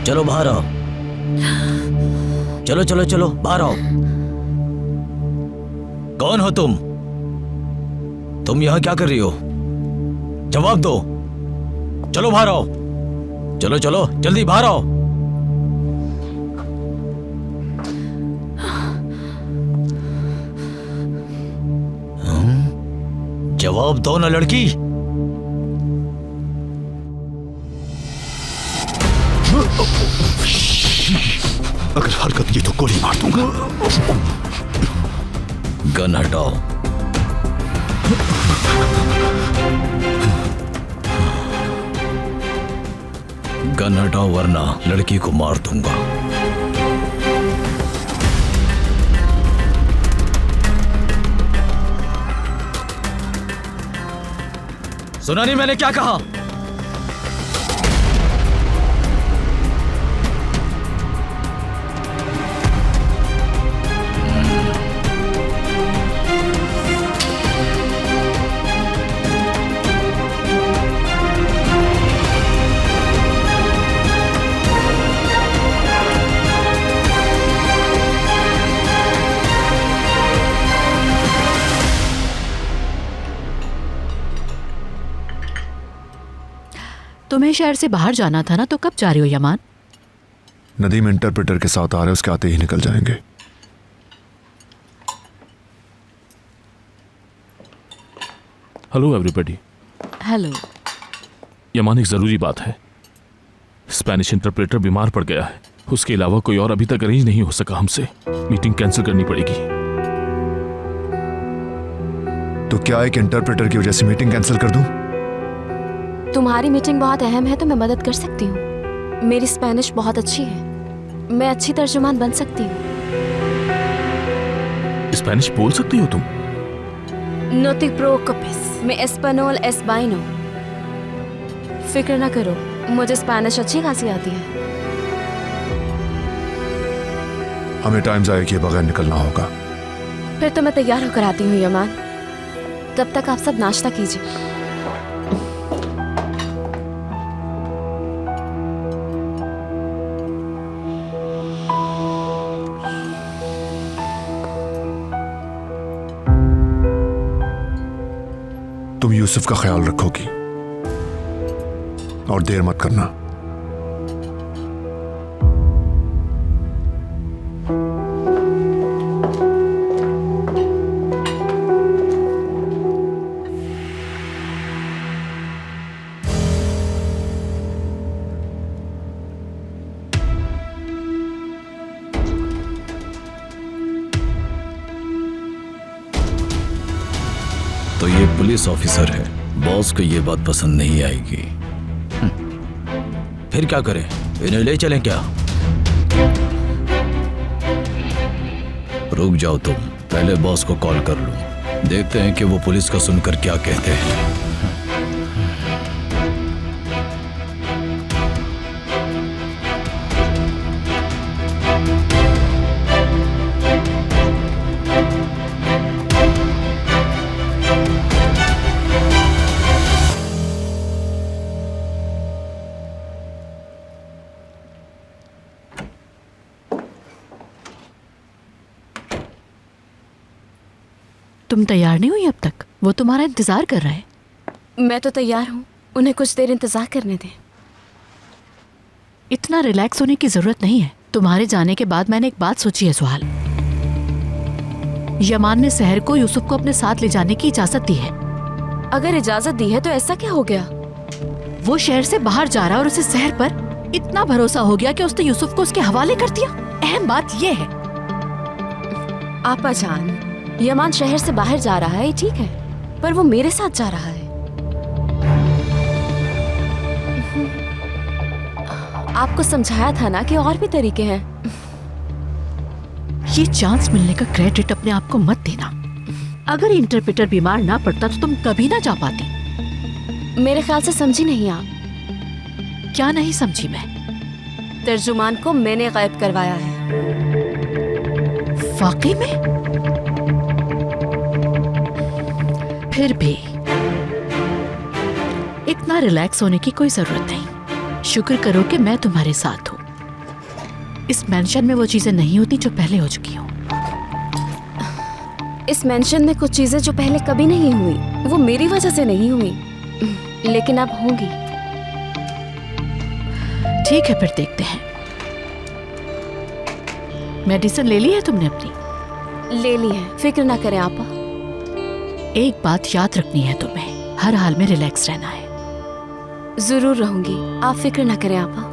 चलो बाहर आओ, चलो चलो चलो बाहर आओ। कौन हो तुम? तुम यहां क्या कर रही हो? जवाब दो। चलो बाहर आओ, चलो चलो जल्दी बाहर आओ। जवाब दो ना लड़की। अगर हरकत की तो गोली मार दूंगा। गन हटाओ। गन हटाओ वरना लड़की को मार दूंगा। सुना नहीं मैंने क्या कहा? तुम्हें शहर से बाहर जाना था ना, तो कब जा रही हो यमान? नदीम इंटरप्रेटर के साथ आ रहे, उसके आते ही निकल जाएंगे। Hello everybody. हेलो। यमान, एक जरूरी बात है। स्पेनिश इंटरप्रेटर बीमार पड़ गया है। उसके अलावा कोई और अभी तक अरेंज नहीं हो सका हमसे। मीटिंग कैंसिल करनी पड़ेगी। तो क्या एक इंटरप्रेटर की वजह से मीटिंग कैंसिल कर दूं? तुम्हारी मीटिंग बहुत अहम है तो मैं मदद कर सकती हूँ। मेरी स्पेनिश बहुत अच्छी है, मैं अच्छी तर्जुमान बन सकती हूँ। स्पेनिश बोल सकती हो तुम? No te preocupes, मैं एस्पेनोल एस्बाइनो। फिक्र ना करो, मुझे स्पेनिश अच्छी खासी आती है। हमें टाइम ज़ाया किए बगैर निकलना होगा। फिर तो मैं तैयार होकर आती हूँ यमान। तब तक आप सब नाश्ता कीजिए। तुम यूसुफ का ख्याल रखोगी और देर मत करना। तो ये पुलिस ऑफिसर है, बॉस को ये बात पसंद नहीं आएगी। फिर क्या करें? इन्हें ले चलें क्या? रुक जाओ तुम, पहले बॉस को कॉल कर लूं। देखते हैं कि वो पुलिस का सुनकर क्या कहते हैं। तुम तैयार नहीं हुई अब तक? वो तुम्हारा इंतजार कर रहा है। मैं तो तैयार हूँ, उन्हें कुछ देर इंतजार करने दें। इतना रिलैक्स होने की जरूरत नहीं है। तुम्हारे जाने के बाद मैंने एक बात सोची है सुहाल। यमान ने सहर को यूसुफ को अपने साथ ले जाने की इजाजत दी है। अगर इजाजत दी है तो ऐसा क्या हो गया? वो शहर से बाहर जा रहा है और उसे सहर पर इतना भरोसा हो गया कि उसने यूसुफ को उसके हवाले कर दिया। अहम बात यह है। आपा जान, यमान शहर से बाहर जा रहा है, ठीक है, पर वो मेरे साथ जा रहा है। आपको समझाया था ना कि और भी तरीके हैं। ये चांस मिलने का क्रेडिट अपने आप को मत देना। अगर इंटरप्रेटर बीमार ना पड़ता तो तुम कभी ना जा पाती। मेरे ख्याल से समझी नहीं आप। क्या नहीं समझी मैं? तर्जुमान को मैंने गायब करवाया है। वाकई में? फिर भी इतना रिलैक्स होने की कोई जरूरत नहीं। शुक्र करो कि मैं तुम्हारे साथ हूँ। इस मेंशन में वो चीजें नहीं होती जो पहले हो चुकी हो। इस मेंशन में कुछ चीजें जो पहले कभी नहीं हुई, वो मेरी वजह से नहीं हुई, लेकिन अब होंगी। ठीक है, फिर देखते हैं। मेडिसिन ले ली है तुमने अपनी? ले ली है, फिक्र ना करें आपा। एक बात याद रखनी है तुम्हें, हर हाल में रिलैक्स रहना है। जरूर रहूंगी, आप फिक्र ना करें आपा।